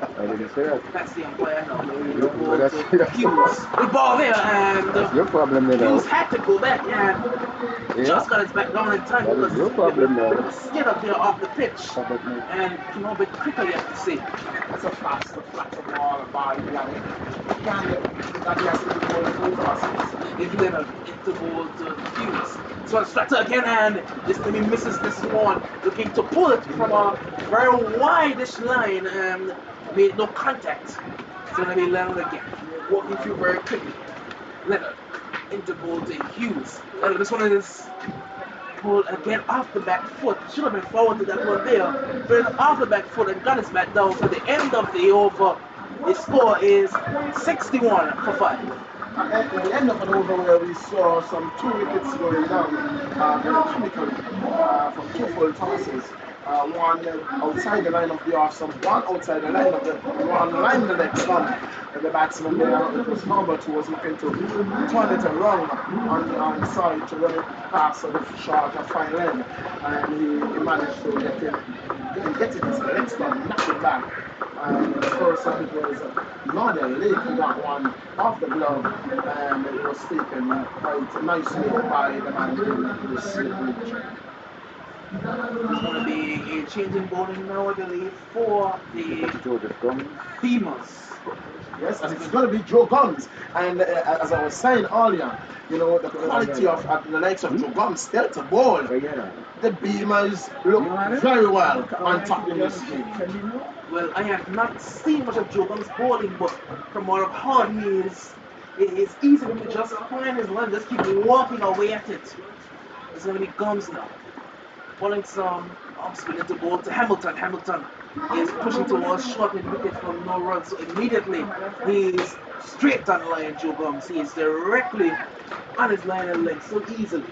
I didn't say that. That's the umpire now. The Well, ball that's- to Hughes. The ball there, and That's your problem there, Hughes though. had to go back and Yeah. just got his back down in time That is because your problem they there. were scared up there off the pitch Stop it, mate. and came out a bit quicker, you have to say. That's a flatter ball, ball behind. You can't get that he has to be bowling full tosses. If Leonard into ball to Hughes. So it's Stratter again, and this time he misses this one, looking to pull it from a very wide-ish line and made no contact. It's going to be Leonard again, walking through very quickly. Leonard into ball to Hughes. Leonard, this one is pulled again off the back foot. Should have been forward to that one there. But it's off the back foot and got his back down. So the end of the over, the score is 61 for 5. At the end of an over where we saw some 2 wickets going down very comically from 2 full tosses. One outside the line of the off stump, one outside the line of the one line the leg stump. And the batsman there, it was Herbert who was looking to turn it around on side to run it past the short of fine leg. And he managed to get it his leg stump, knock it back. And first up it was Nodell Lake who got one off the glove, and it was taken quite nicely by the man in the slippery region. There's going to be a change in bowling now, I believe, for the George's gone. Beamerz. Yes, and it's going to be Joe Gums. And as I was saying earlier, you know, the quality of the likes of Joe Gums still to bowl. The Beamers look very well on top in this game. Well, I have not seen much of Joe Gums bowling, but from what I've heard, it's easy for him to just find his line, just keep walking away at it. It's going to be Gums now. Bowling some off spin into ball to Hamilton. Hamilton is pushing towards short mid wicket for no run, so immediately he's straight on line. Joe Gums, he is directly on his line and leg so easily.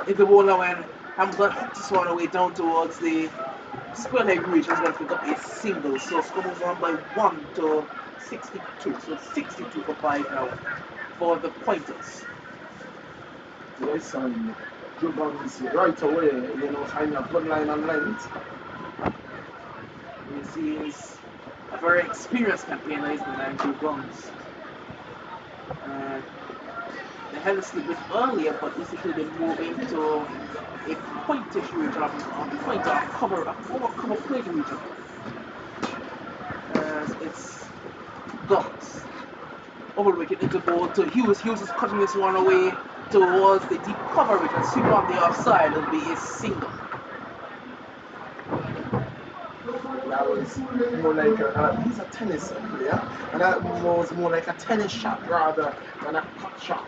Into ball now, and Hamilton hooks this one away down towards the square leg region. He's going to pick up a single, so score moves on by 1 to 62. So it's 62 for 5 now for the Pointers. Yes, and Joe Gums right away, you know, finding a good line on length. He is a very experienced campaigner, isn't he, Joe Gums? They had a slip bit earlier, but basically they're moving to a pointish region, a cover plate region. As it's Gums. Over the wicket into ball to Hughes. Hughes is cutting this one away towards the deep coverage and sweep on the offside. It'll be a single. That was more like he's a tennis player, and that was more like a tennis shot rather than a cut shot.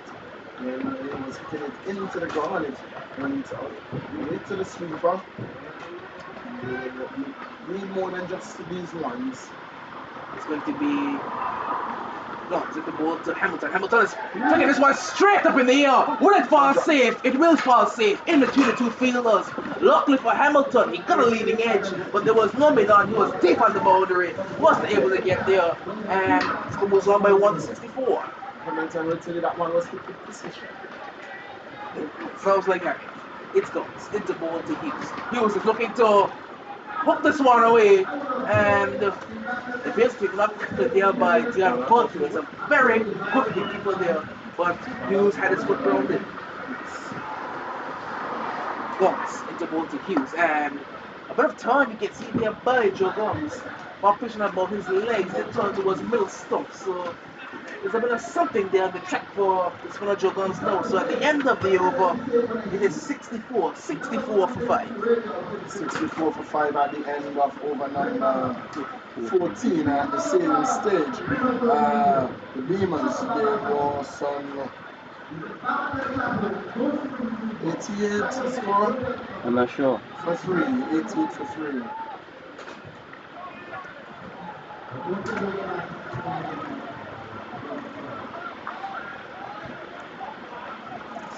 And he was hitting it into the ground, and it went into the sweeper. You need more than just these ones. It's going to be Guns at the ball to Hamilton. Hamilton is taking this one straight up in the air. Will it fall safe? It will fall safe in between the two fielders. Luckily for Hamilton, he got a leading edge, but there was no mid on. He was deep on the boundary. Wasn't able to get there, and score moves on by 164. Hamilton would say that one was hit with precision. Sounds like that. It's Guns. It's the ball to Hughes. Hughes is looking to hook this one away, and the base picked up there by Dion Bunt, who is a very good keeper there, but Hughes had his foot grounded. Guns into ball to Hughes, and a bit of time you can see there by Joe Guns, while pushing above his legs, it turned towards middle stump, so there's a bit of something there on the track for this one of Joe Guns now. So at the end of the over, it is 64 for 5. 64 for 5 at the end of over number 14 at the same stage. The Beamerz, there was some 88 score. I'm not sure. For 3, 88 for 3.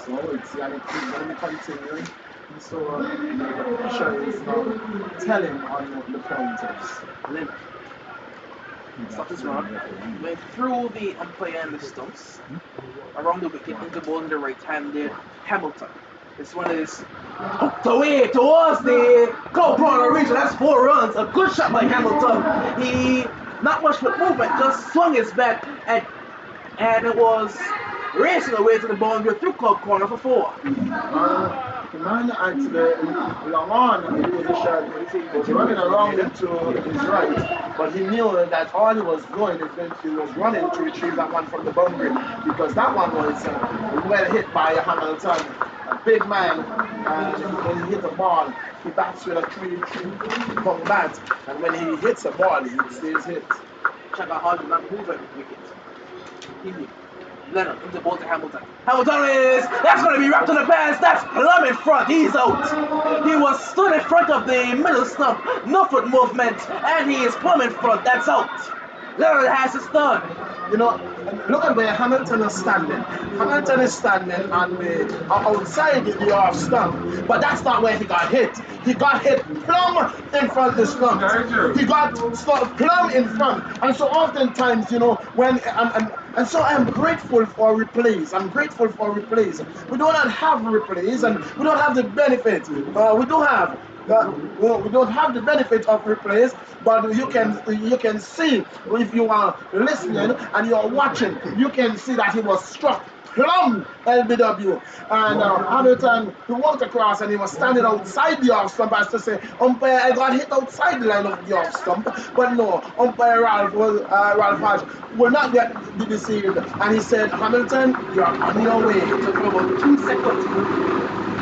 So it's going to be continuing. So the pressure is now telling on the pointers. Stop this run. Went through the umpire and the stumps. Around the wicket, into ball to the right-handed Hamilton. This one is hooked away towards the corner region. That's 4 runs. A good shot by Hamilton. He, not much foot movement, just swung his bat and it was racing away to the boundary through corner for 4. The man actually, long on in position, was running around to his right, but he knew that all he was doing is that he was running to retrieve that one from the boundary, because that one was well hit by Hamilton, a big man, and when he hits a ball, he bats with a 3-3 bat, and when he hits a ball, he stays hit. Check out how not move at the wicket. He moved. Leonard into ball to Hamilton. Hamilton that's going to be wrapped in the pass. That's plumb in front. He's out. He was stood in front of the middle stump. No foot movement, and he is plumb in front. That's out. Leonard has his third. You know, look at where Hamilton is standing. Hamilton is standing on the outside the off stump, but that's not where he got hit. He got hit plumb in front of the stump. He got plumb in front, and so oftentimes, you know, when and so I'm grateful for replays. I'm grateful for replays. We do not have replays, and we don't have the benefit. We do have. We don't have the benefit of replays, but you can see, if you are listening and you are watching, you can see that he was struck plumb LBW, and Hamilton, he walked across and he was standing outside the off stump, as to say, umpire, I got hit outside the line of the off stump, but no, umpire Ralph Hodge will not be deceived, and he said, Hamilton, you're on your way. It took about 2 seconds.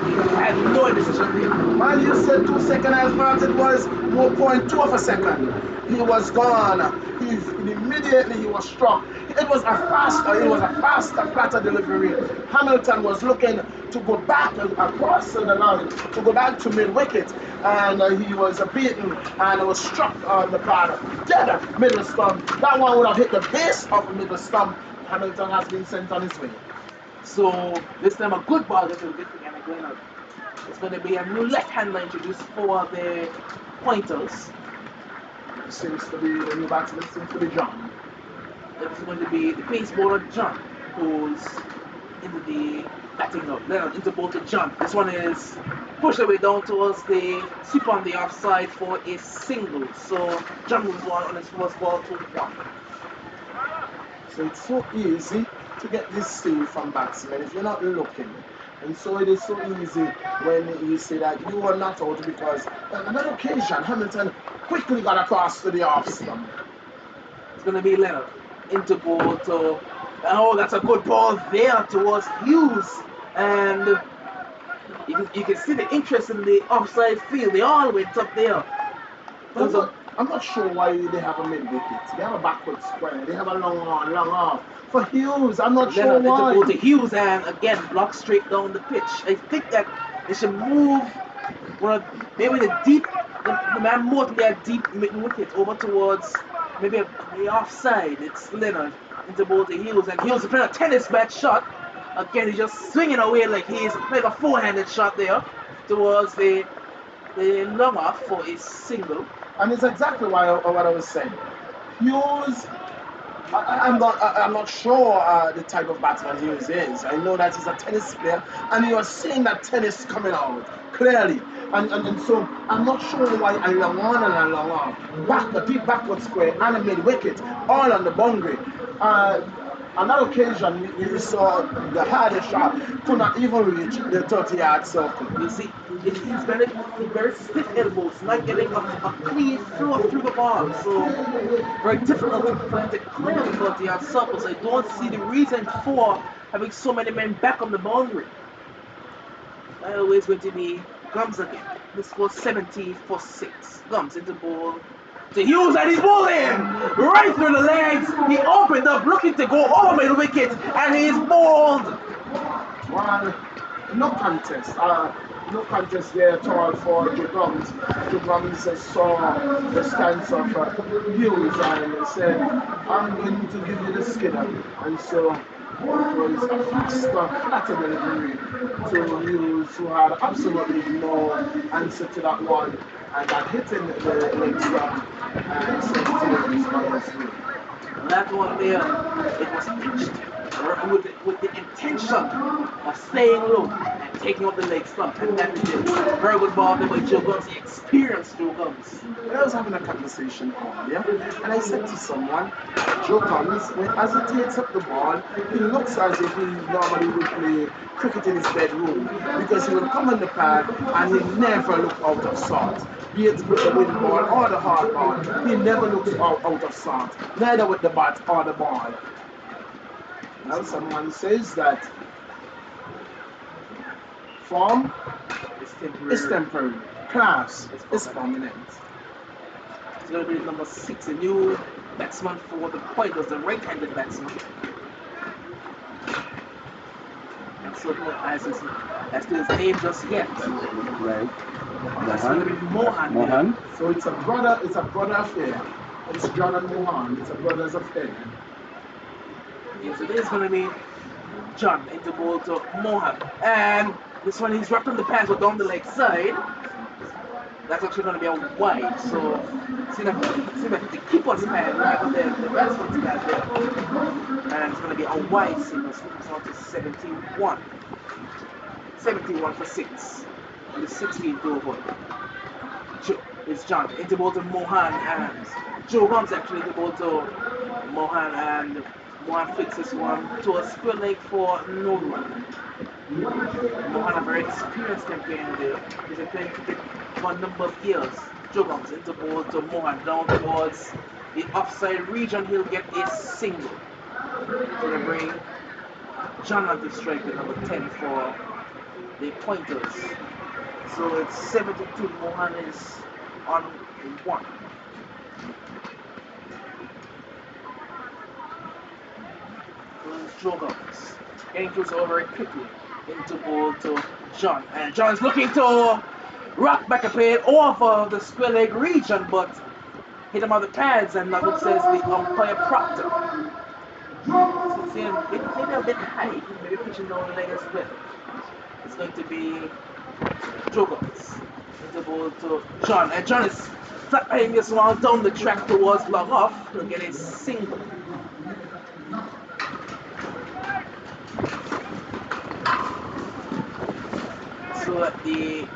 I had no indecision there. Man, you said 2 seconds, I thought it was 1.2 of a second. He was gone. Immediately he was struck. It was a faster flatter delivery. Hamilton was looking to go back across the line, to go back to mid wicket, and he was beaten and was struck on the part dead middle stump. That one would have hit the base of the middle stump. Hamilton has been sent on his way. So this time a good ball gets a bit and Anguilla. It's going to be a new left-hander introduced for the pointers. Seems to be the new batsman, seems to be John. It's going to be the pace bowler John, who's into the batting up. Then into ball to John. This one is pushed away down towards the sweep on the offside for a single. So John moves on his first ball to 1. So it's so easy to get this save from batsmen if you're not looking. And so it is so easy when you say that you are not out, because on that occasion Hamilton quickly got across to the off stump. It's going to be Leonard into ball to, oh, that's a good ball there towards Hughes, and you can see the interest in the offside field. They all went up there. I'm not sure why they have a mid wicket. They have a backward square. They have a long off. For Hughes, I'm not sure why. Into ball to Hughes, and again blocked straight down the pitch. I think that they should move maybe the man more to their deep mid wicket over towards maybe a offside. It's Leonard into ball to Hughes, and Hughes is playing a tennis bat shot. Again, he's just swinging away like he's playing a four-handed shot there towards the long off for a single. And it's exactly what I was saying. Hughes, I'm not sure the type of batsman Hughes is. I know that he's a tennis player, and you are seeing that tennis coming out clearly. And so I'm not sure why I long on and I long off. The deep backward square and a mid wicket, all on the boundary. On that occasion, we saw the hardest shot could not even reach the 30-yard circle. You see, he's very stiff elbows, not getting a clean flow through the ball. So very difficult for him to clear the 30-yard circle. So I don't see the reason for having so many men back on the boundary. Always going to be Gums again. This was 70 for 6. Gums into ball to Hughes, and he's bowling right through the legs. He opened up looking to go over the wicket, and he's bowled. Well, no contest. No contest there at all for Joe Gums. Joe Gums saw the stance of Hughes and said, I'm going to give you the skinner. And so it was a flatter delivery to Hughes, who had absolutely no answer to that one, and that hitting the leg stump and sent Hughes on his way. And that one there, it was pitched with the intention of staying low and taking up the leg stump, and that did it. Very good ball there by Joe Gums, the experienced Joe Gums. I was having a conversation earlier, and I said to someone, Joe Gums, as he takes up the ball, he looks as if he normally would play cricket in his bedroom, because he will come on the pad and he never look out of sorts. Be it with the wind ball or the hard ball, he never looks out of sorts, neither with the bat or the ball. Now someone says that form is temporary, class is permanent. It's going to be number 6, a new batsman for the Pointers, the right-handed batsman. And so as to his name just yet. Right. That's going to be Mohan. So it's a brother affair. It's John and Mohan. It's a brother's affair. Yes, it is going to be John into ball to Mohan. And this one he's wrapped on the pads, but down the leg side. That's actually going to be a wide. So see that the keeper's pad right on the batsman's pad there. And it's going to be a wide signal. So it's on to 71. 71 for 6. On the 16th over. It's John into ball to Mohan, and Joe Gums actually into ball to Mohan, and Mohan flicks this one to a square leg for no run. Mohan, a very experienced campaigner there. He's been playing cricket for a number of years. Joe Gums into ball to Mohan down towards the offside region. He'll get a single. He's going to bring John on the strike with number 10 for the Pointers. So it's 72. Mohan is on 1. Joe Gums getting close over very quickly into ball to John, and John's looking to rock back a play over the square leg region, but hit him on the pads, and that looks as the umpire Proctor. So it's maybe a bit high, maybe pitching down the leg as well. It's going to be Joe Gums into ball to John, and John is flying this one down the track towards long off. He'll get a single. So at the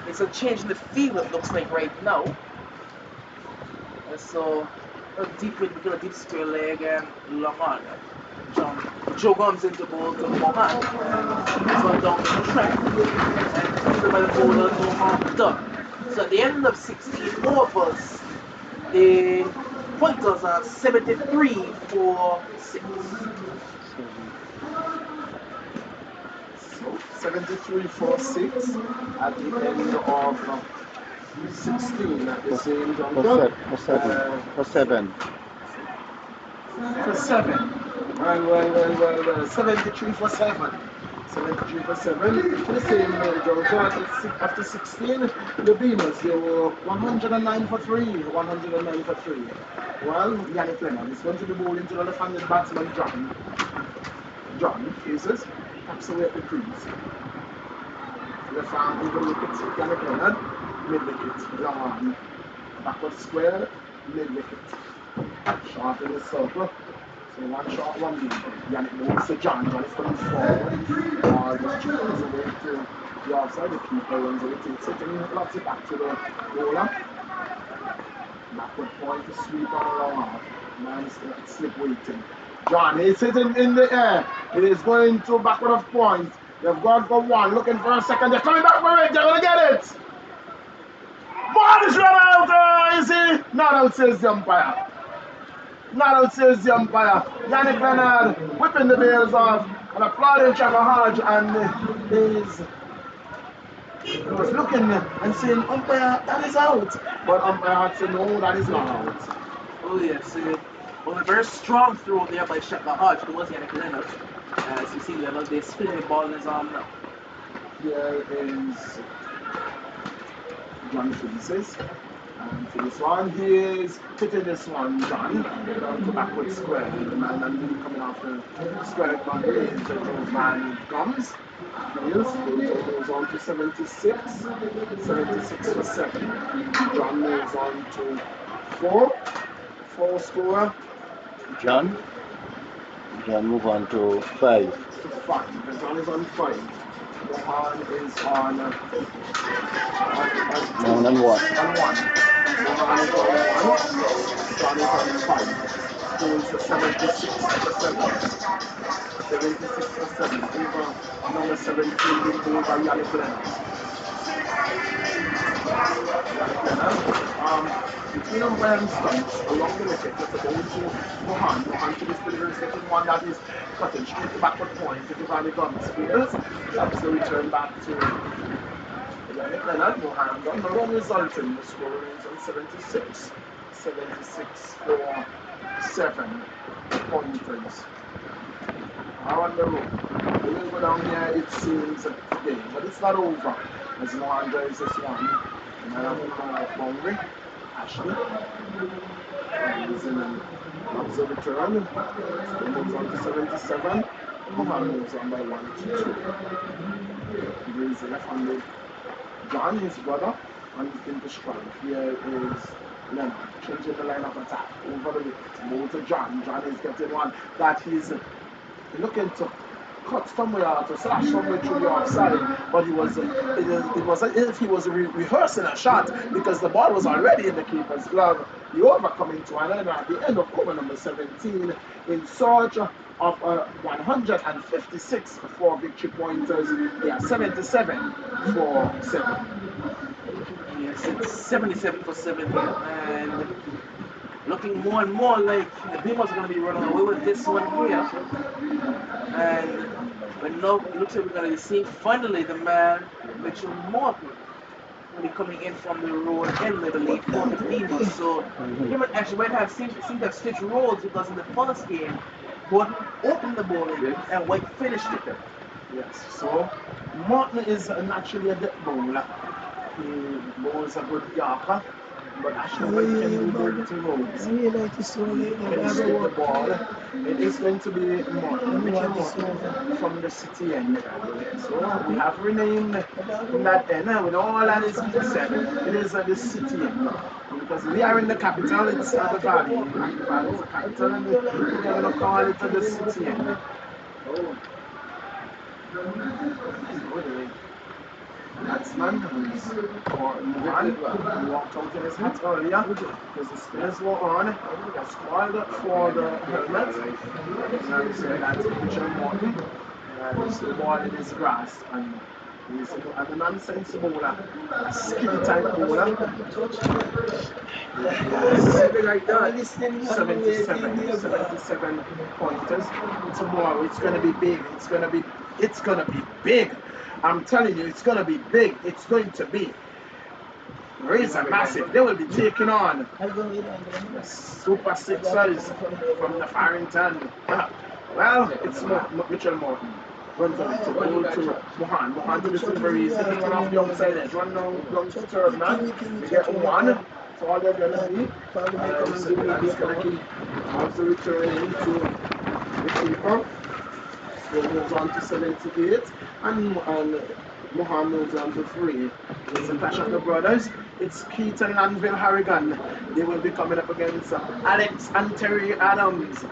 it's a change in the field, it looks like right now. And so we got a deep square leg and long on. Joe Gums into ball to Mohan, and he's gone down the track and fielded by the bowler, no harm done. So at the end of 16 overs, the Pointers are 73 for 6. 73 for 6 at the end of 16 at the same junction. For 7. For 7. Well. 73 for 7. 73 for 7. For the same result, after 16, the Beamerz, they were 109 for 3. 109 for 3. Well, Yannick Leonard is going to be bowling to the left-handed batsman, John. John faces, taps away at the crease. Left arm, even wicket, Yannick Leonard, mid wicket, long arm. Backward square, mid wicket. Short in the circle. So one shot, one lead. Yannick moves to John. John is coming forward. Ball just chippens away to the outside. The keeper runs away, takes it and lots it back to the bowler. Backward point to sweep on a long off. Man slip waiting. John is sitting in the air. It is going to backward of point. They've gone for one, looking for a second. They're coming back for it. They're going to get it. Ball is run out. Is he? Not out, says the umpire. Not out, says the umpire. Yannick Leonard whipping the bails off and applauding Chaka Hodge, and he was looking and saying, umpire, that is out. But umpire had said, no, that is not out. Oh yes, well, a very strong throw there by Shaka Hodge towards Yannick Leonard. As you see, Leonard, they're spinning the ball in his arm now. Here is John Faces. And for this one, he is hitting this one, John, down to backward square. The man and then coming off the square gun is the Jones man comes. Fields, goes on to 76. 76 for 7. John moves on to 4. 4 score. John move on to 5. To 5. John is on 5. Mohan is on 9 and 1. On 1. Mohan is on 1. John is on 5. Scores to 76 for 7. 76 for 7. Over number 17 being bowled by Yannick Leonard. Yannick Leonard. Between umpire and stumps, along the wicket, that's a ball to Mohan. Mohan to this delivery is getting one that is cutting straight to backward point. It is on the guns. Fields. That's the return back to Yannick Leonard. Mohan done. The run resulting. The score remains on 76. 76 for 7 pointers. Now on the road. They will go down here, it seems, today. But it's not over. As Mohan drives this one. And I have to come off boundary. Ashley. He's in and loves the return. So he moves on to 77. Mohan moves on by 1 to 2. He's the left-handed John, his brother, and he's into strike. Here is Leonard, changing the line of attack. Over the wicket. Move to John. John is getting one that he's looking to cut somewhere out, to slash somewhere through the offside, but it was as if he was rehearsing a shot because the ball was already in the keeper's glove. The over coming to an end at the end of over number 17 in search of 156 for victory pointers. They are 77 for 7. Yes, it's 77 for 7 here, and looking more and more like the Beamerz are going to be running away with this one here. And now it looks like we're going to be seeing finally the man, Mitchell Morton, will be coming in from the road end, I believe, for the Beamerz. So him and actually White have seemed to have switched roles because in the first game, Morton opened the bowling and White finished it. Yes, so Morton is naturally a deep bowler. He bowls a good Yorker, but Ashley White can do multiple roles. He can split the ball. It is going to be Morton, Mitchell Morton from the city end. So we have renamed that end with all that is being said. It is the city end. Because we are in the capital, it's the valley. The valley is the capital, and we're going to call it the city end. Batsman who's Mohan, who walked out in his hat earlier because the spinners were on. He has called for the helmet. And said that's Mitchell Morton. Has the ball in his grasp, and he's a nonsense bowler, a skitty type bowler. 77 pointers. Tomorrow it's gonna be big. It's gonna be big. I'm telling you, it's gonna be big. It's going to be Razor massive. They will be taking on the Super Sixers from the Farrington. Well, it's Mitchell Morton. runs out to ball to Mohan. Mohan to the delivery. He's getting one off the outside edge. Run down to third man. We get one. So all they're going to be, Sylvan's going to keep also returning to the keeper. So moves on to 78, and Mohan moves on to 3. It's a clash of the brothers. It's Keaton Lanville Harrigan. They will be coming up against Alex and Terry Adams.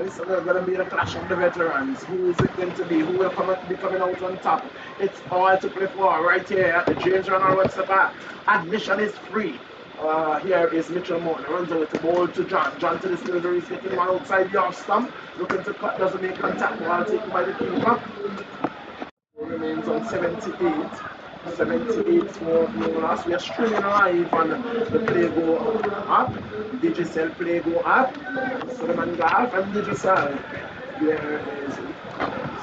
It's going to be the clash of the veterans. Who is it going to be? Who will be coming out on top? It's all to play for right here at the James Ronald Webster Park. Admission is free. Here is Mitchell Morton, runs over the ball to John. John to the delivery, is getting one outside the off stump. Looking to cut, doesn't make contact. Ball taken by the keeper. Remains on 78. 78 for Beamerz. We are streaming live on the Play Go app. Digicel Play Go app. Solomon Golf and Digicel. There is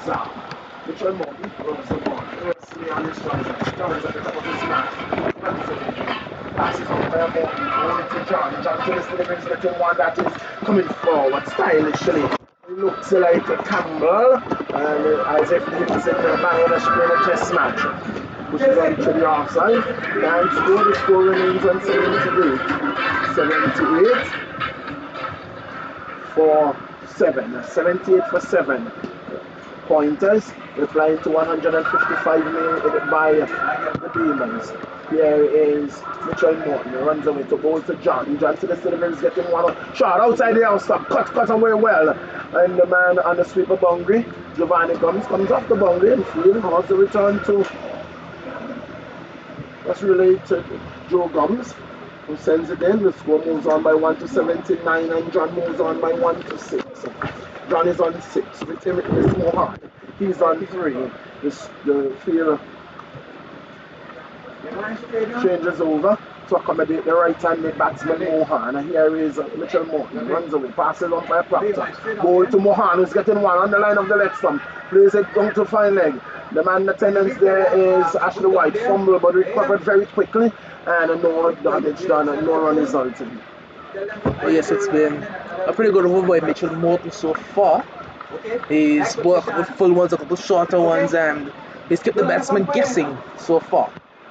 Zach. Mitchell Morton runs the ball. Here's Leon Johnson. John's at the top of his match. Runs it. Passes on by Morton. Over to John. John to the delivery is getting one that is coming forward stylishly. Looks like a Campbell, and as if he was in the Bangladesh playing a test match, which is on to the offside. And the score remains on 78. 78 for 7. 78 for 7 pointers, replying to 155 made by the Beamerz. Here is Mitchell Morton, runs away to ball to John. John to the delivery is getting one shot outside the house stop. Cut away well. And the man on the sweeper boundary, Giovanni comes off the boundary and field. Has the return to that's related to Joe Gums, who sends it in. The score moves on by 1 to 79, and John moves on by 1 to 6. John is on 6 with him. It is Mohan. He's on 3. The field changes over to accommodate the right-handed batsman Mohan. And here is Mitchell Morton. Runs away, passes on by Proctor. Ball to Mohan, who's getting one on the line of the leg stump. Plays it down to fine leg. The man in attendance there is Ashley White. Fumble, but recovered very quickly. And no damage done, and no run resulted. Oh yes, it's been a pretty good over by Mitchell Morton so far. He's bought a couple full ones, a couple shorter ones, and he's kept the batsman guessing so far.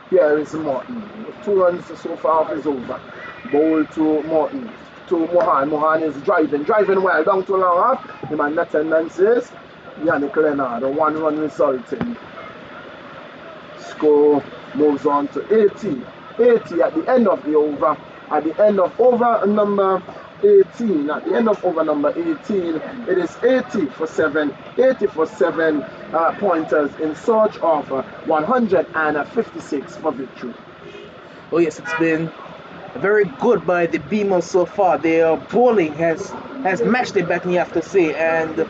Here is Morton. 2 runs so far off his over. Ball to Morton. To Mohan. Mohan is driving well down to long off. The man in attendance is Yannick Leonard. A 1 run resulting. Score moves on to 80. 80 at the end of the over. At the end of over number 18. At the end of over number 18, it is 80 for 7. 80 for 7 pointers in search of 156 for victory. Oh yes, it's been very good by the Beamerz so far. Their bowling has matched their batting, you have to say, and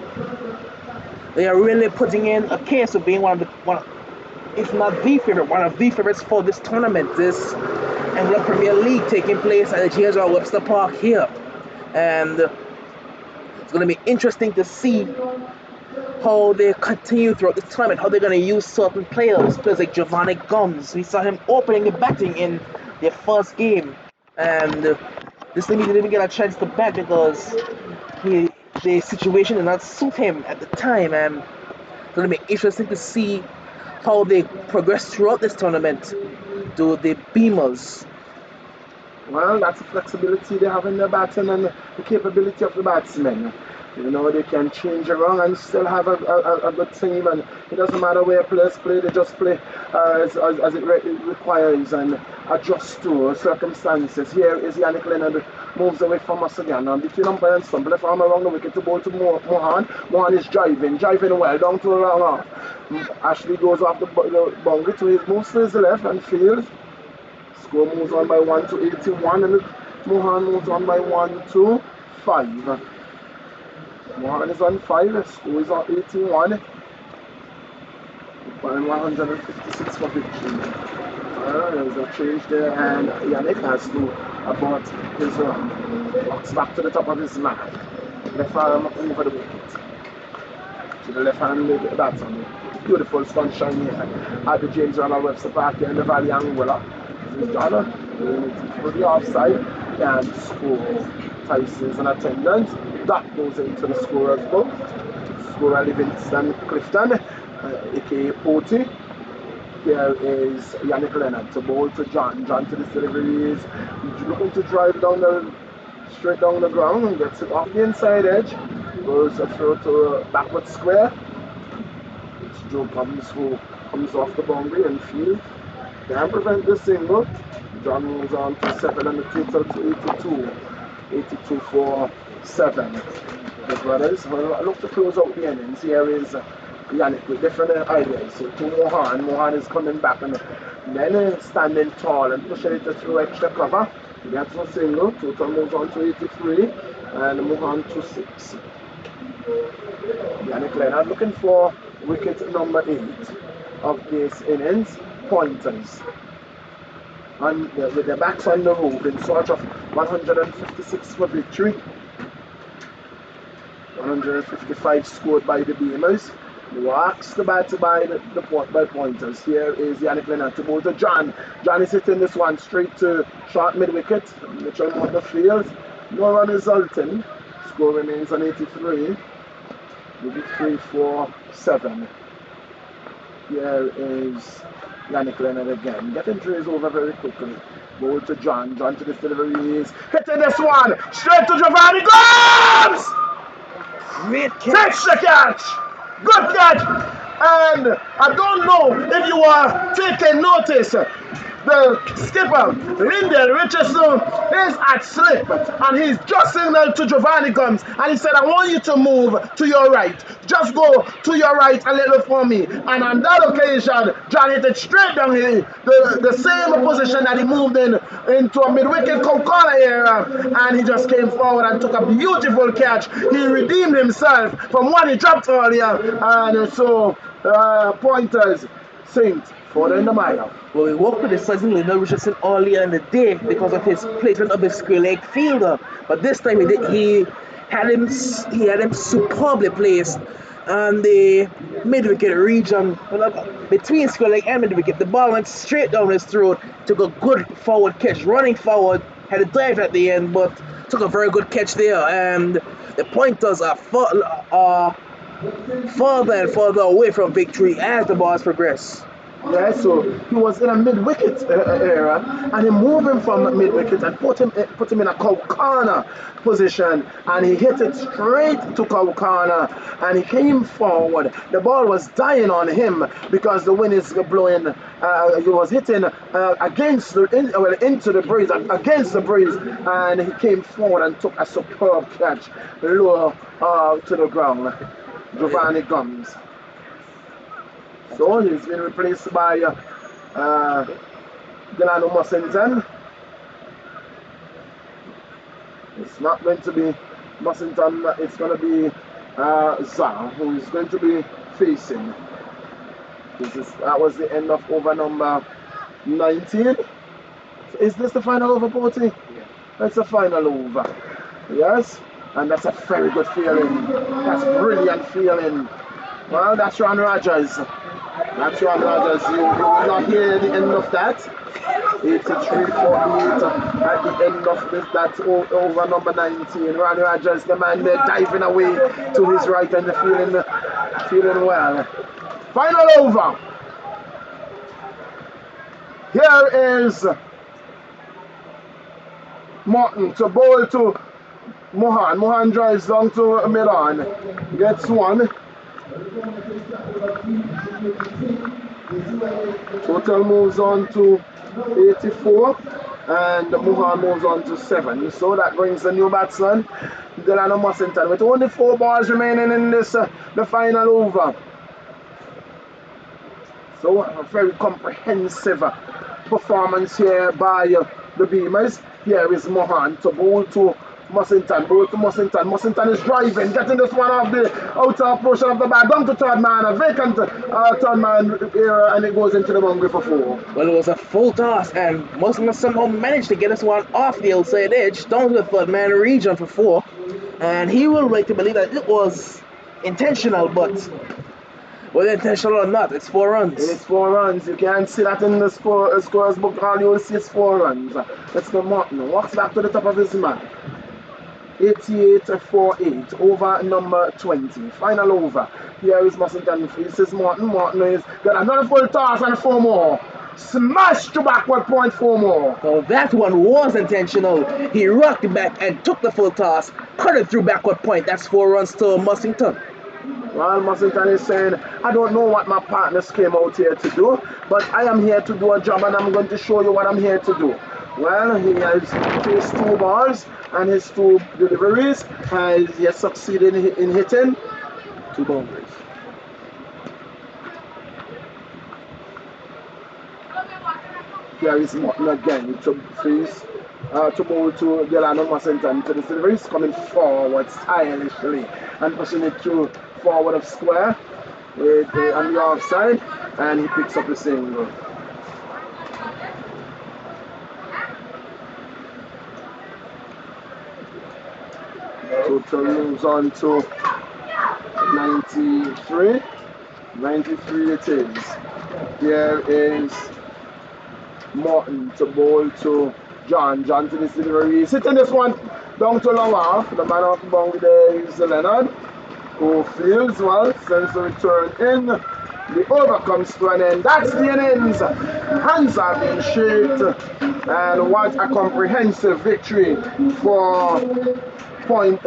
they are really putting in a case of being if not the favorite, one of the favorites for this tournament, this Anguilla Premier League taking place at the James Ronald Webster Park here. And it's going to be interesting to see how they continue throughout this tournament, how they're going to use certain players like Giovanni Gums. We saw him opening the batting in their first game, and this time he didn't even get a chance to bat because the situation did not suit him at the time. And it's going to be interesting to see how they progress throughout this tournament to the Beamerz. Well, that's the flexibility they have in their batting and the capability of the batsmen. You know, they can change around and still have a good team, and it doesn't matter where players play, they just play as it requires and adjust to circumstances. Here is Yannick Leonard, moves away from us again. Between umpire and stump, left arm around the wicket to ball to Mohan. Mohan is driving well down to the long off. Ashley goes off the boundary to his moves to his left and field. Score moves on by 1 to 81, and Mohan moves on by 1 to 5. Mohan is on 5, the score is on 81, and 156 for victory. There's a change there, and Yannick has to abort his box back to the top of his mat. Left arm over the wicket. To the left-handed batsman. Beautiful sunshine here at the James Ronald Webster Park here in the Valley Anguilla. Jordan for the offside and score. Tyson's in attendance. That goes into the scorer's book. Scorer Livingston Clifton. aka Poti. Here is Yannick Leonard to bowl to John. John to this delivery is looking to drive down straight down the ground and gets it off the inside edge. Goes a throw to backward square. It's Joe Combs who comes off the boundary and field. Can prevent the single. John moves on to 7 and the total to 82. 82 for 7. The brothers will look to close out the innings. Here is Yannick with different ideas. So to Mohan. Mohan is coming back and then standing tall and pushing it through extra cover. He gets a single. Total moves on to 83 and Mohan to 6. Yannick Leonard looking for wicket number 8 of this innings. Pointers. And with the backs on the roof in search of 156 for victory. 155 scored by the Beamerz. Walks the bat by by pointers. Here is Yannick Leonard to bowl to John. John is hitting this one straight to short mid wicket. Mitchell on the field. No run resulting. Score remains on 83. 83 for 7. Here is Yannick Leonard again. Getting trees over very quickly. Bowl to John. John to this delivery is hitting this one. Straight to Giovanni. Gomes! Great catch. Takes the catch. Good catch. And I don't know if you are taking notice. The skipper, Lyndon Richardson, is at slip and he's just signaled to Giovanni Gomes and he said, I want you to move to your right. Just go to your right a little for me. And on that occasion, John hit it straight down here, the same position that he moved into a mid-wicket corner area, and he just came forward and took a beautiful catch. He redeemed himself from what he dropped earlier, and so pointers synced for the mile. Well, we worked with the Sergeant Lyndon Richardson earlier in the day because of his placement of his square leg fielder, but this time he had him superbly placed on the mid wicket region, between square leg and mid wicket. The ball went straight down his throat. Took a good forward catch, running forward, had a dive at the end, but took a very good catch there. And the pointers are further and further away from victory as the balls progress. Yeah, so he was in a mid-wicket era, and he moved him from mid-wicket and put him in a corner position, and he hit it straight to corner, and he came forward. The ball was dying on him because the wind is blowing. He was hitting into the breeze, against the breeze, and he came forward and took a superb catch low to the ground. Giovanni Gomes. So he's been replaced by Delano Mussington. It's not going to be Mussington, it's going to be Zah who is going to be facing. That was the end of over number 19. Is this the final over, Porty? Yeah. That's the final over. Yes? And that's a very good feeling. That's brilliant feeling. Well, that's Ron Rogers. That's Ron Rogers. You will not hear the end of that. 83-48 at the end of that over number 19. Ron Rogers, the man there diving away to his right and feeling well. Final over. Here is Martin to bowl to Mohan. Mohan drives down to Milan. Gets one. Total moves on to 84 and Mohan moves on to 7. So that brings the new batsman, Delano Mussington, with only 4 balls remaining in this the final over. So a very comprehensive performance here by the Beamerz. Here is Mohan to bowl to Mussington. Mussington is driving, getting this one off the outer portion of the bat, down to third man, a vacant third man here, and it goes into the boundary for 4. Well, it was a full toss, and Mussington somehow managed to get this one off the outside edge, down to the third man region for 4. And he will like to believe that it was intentional, but whether intentional or not, it's 4 runs. It's 4 runs. You can't see that in the scorer's book. All you will see is 4 runs. Let's go. Martin walks back to the top of his mark. 88-48. Over number 20. Final over. Here is Mussington faces Morton. Morton is got another full toss and 4 more. Smash to backward point 4 more. So that one was intentional. He rocked it back and took the full toss, cut it through backward point. That's 4 runs to Mussington. Well, Mussington is saying, I don't know what my partners came out here to do, but I am here to do a job and I'm going to show you what I'm here to do. Well, he has faced 2 balls and his 2 deliveries. He has succeeded in hitting 2 boundaries. Here is Morton again to face, to bowl to Delano Mussington. To the deliveries coming forward stylishly and pushing it through forward of square with on the offside, and he picks up the single. Total moves on to 93. 93 it is. Here is Morton to bowl to John. John to this delivery. He's hitting this one down to long off. The man off the boundary there is Leonard, who fields well, sends the return in. The over comes to an end. That's the innings. Hands are being shaked. And what a comprehensive victory for Beamerz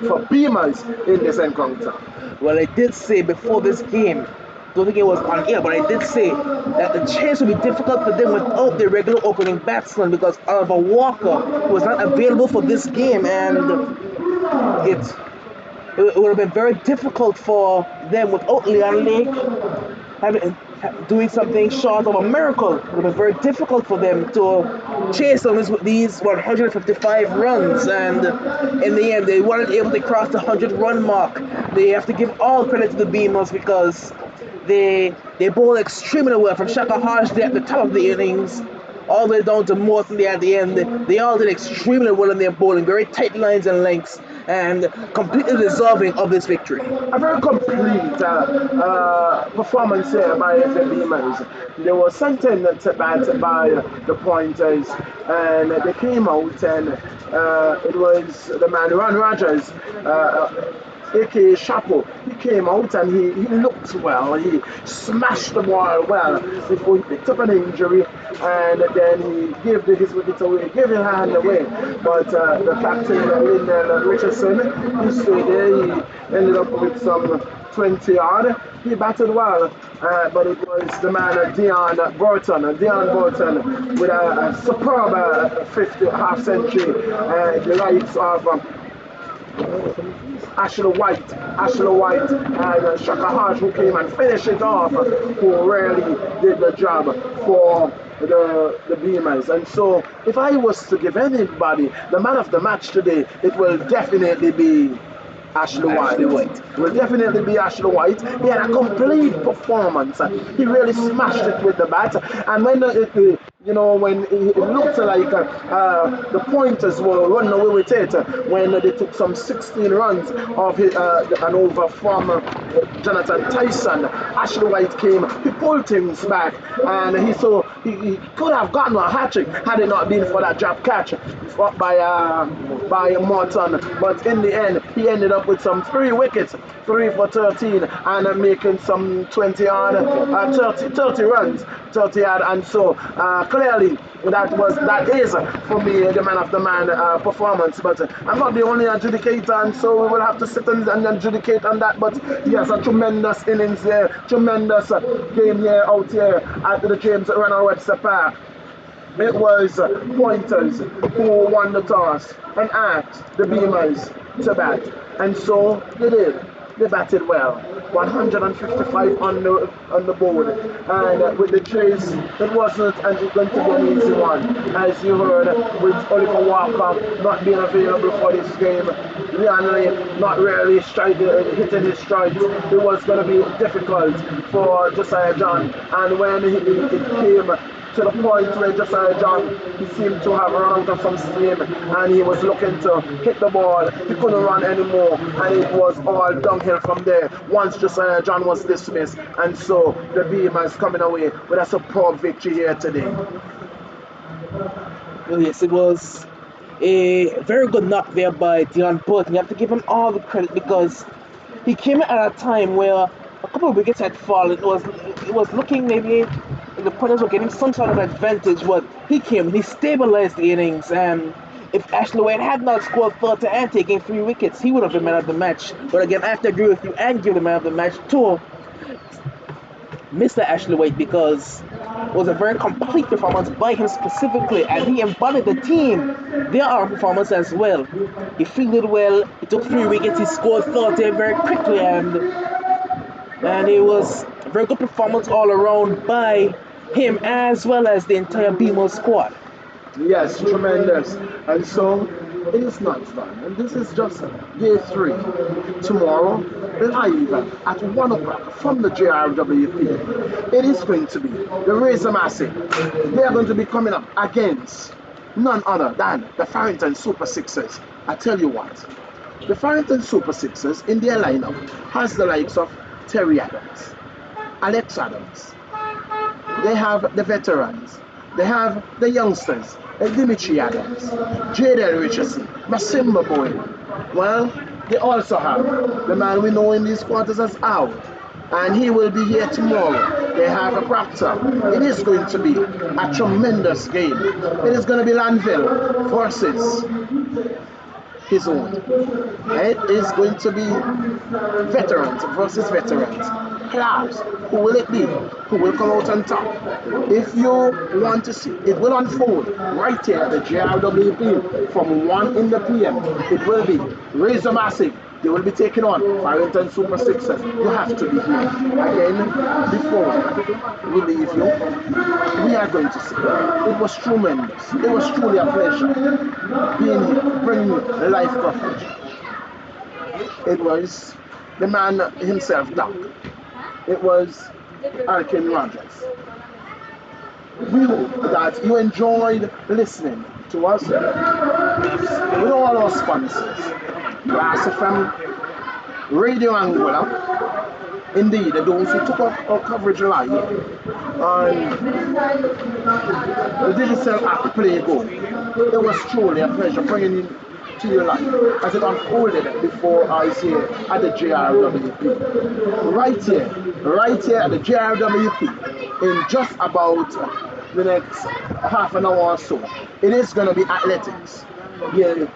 for Beamerz in this encounter. Well, I did say before this game, don't think it was on air, but I did say that the chase would be difficult for them without their regular opening batsman because Oliver Walker was not available for this game, and it would have been very difficult for them without Leon Lake doing something short of a miracle. It would have been very difficult for them to chase on these 155 runs, and in the end they weren't able to cross the 100-run mark. They have to give all credit to the Beamers because they bowled extremely well from Shaka Hajde at the top of the innings all the way down to Morton there at the end. They all did extremely well in their bowling, very tight lines and lengths, and completely deserving of this victory. A very complete performance here by the Beamerz. They were sent in to bat by the Pointers, and they came out, and it was the man Ron Rogers, aka Chapo. He came out and he looked well. He smashed the ball well before he picked up an injury, and then he gave his wicket away, gave his hand away. But the captain, Lindell Richardson, he stayed there. He ended up with some 20 odd. He batted well, but it was the man Dion Burton with a superb 50 half century, the likes of Ashley White and Shaka Haj, who came and finished it off, who really did the job for the Beamers. And so if I was to give anybody the man of the match today, it will definitely be Ashley White. Will definitely be Ashley White. He had a complete performance. He really smashed it with the bat. And when when it looked like the Pointers were running away with it, when they took some 16 runs of an over from Jonathan Tyson, Ashley White came. He pulled things back, and he could have gotten a hat-trick had it not been for that drop catch by Morton. But in the end, he ended up with some 3 wickets, 3 for 13, and making some 30 runs, 30 odd. And so clearly that is for me the man of the man performance. But I'm not the only adjudicator, and so we will have to sit and adjudicate on that. But yes, a tremendous innings there, tremendous game here out here at the James Ronald Webster Park. It was Pointers who won the toss and asked the Beamers to bat, and so they did. They batted well, 155 on the board, and with the chase, it wasn't going to be an easy one. As you heard, with Oliver Walker not being available for this game, Leon not really hitting his stride, it was going to be difficult for Josiah John. And when it came to the point where Josiah John, he seemed to have run out of some steam, and he was looking to hit the ball. He couldn't run anymore, and it was all downhill from there once Josiah John was dismissed. And so the Beamers coming away with a superb victory here today. Well, yes, it was A very good knock there by Dion Burton. You have to give him all the credit because he came at a time where a couple of wickets had fallen. It was looking maybe the Punters were getting some sort of advantage, but he came and he stabilized the innings. And if Ashley Wade had not scored 30 and taken 3 wickets, he would have been man of the match. But again, I have to agree with you and give the man of the match to Mr. Ashley Wade because it was a very complete performance by him specifically, and he embodied the team, their arm performance as well. He fielded well, he took 3 wickets, he scored 30 very quickly, and it was a very good performance all around by him as well as the entire Beamerz squad. Yes, tremendous. And so it is not done. And this is just day three. Tomorrow, live at 1 o'clock from the JRWP, it is going to be the Razor Massive. They are going to be coming up against none other than the Farrington Super Sixers. I tell you what, the Farrington Super Sixers in their lineup has the likes of Terry Adams, Alex Adams. They have the veterans. They have the youngsters, Dimitri Adams, Jadel Richardson, Masimba Boyd. Well, they also have the man we know in these quarters as Al, and he will be here tomorrow. They have a Proctor. It is going to be a tremendous game. It is going to be Lanville versus his own. It is going to be veterans versus veterans. Class, who will it be? Who will come out on top? If you want to see, it will unfold right here at the JRWP from 1 in the PM. It will be Razor Massive. They will be taking on Farrington Super Sixers. You have to be here. Again, before we leave you, we are going to say it was tremendous. It was truly a pleasure being here, bringing you the live coverage. It was the man himself, Doc. It was Arkin Rogers. We hope that you enjoyed listening to us with all our sponsors. Glass FM, Radio Anguilla, indeed, those who took up our coverage live on the digital app Play Go. It was truly a pleasure bringing it to your life as it unfolded before us here at the JRWP. Right here at the JRWP in just about the next half an hour or so. It is going to be athletics. Yeah,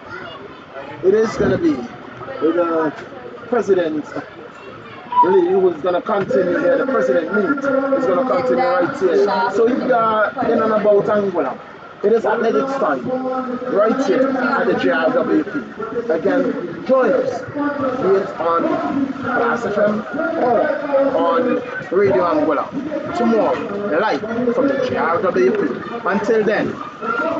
it is going to be the president really who's going to continue here. The president meet is going to continue right here. So if you are in and about Anguilla, it is athletics time right here at the JRWP. Again, join us, be it on Glass FM or on Radio Anguilla tomorrow, live from the JRWP. Until then,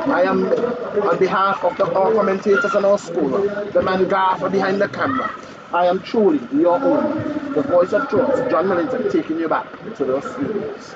I am on behalf of our commentators and our school, the man Gaffer behind the camera. I am truly your own, the voice of truth, John Millington, taking you back to those studios.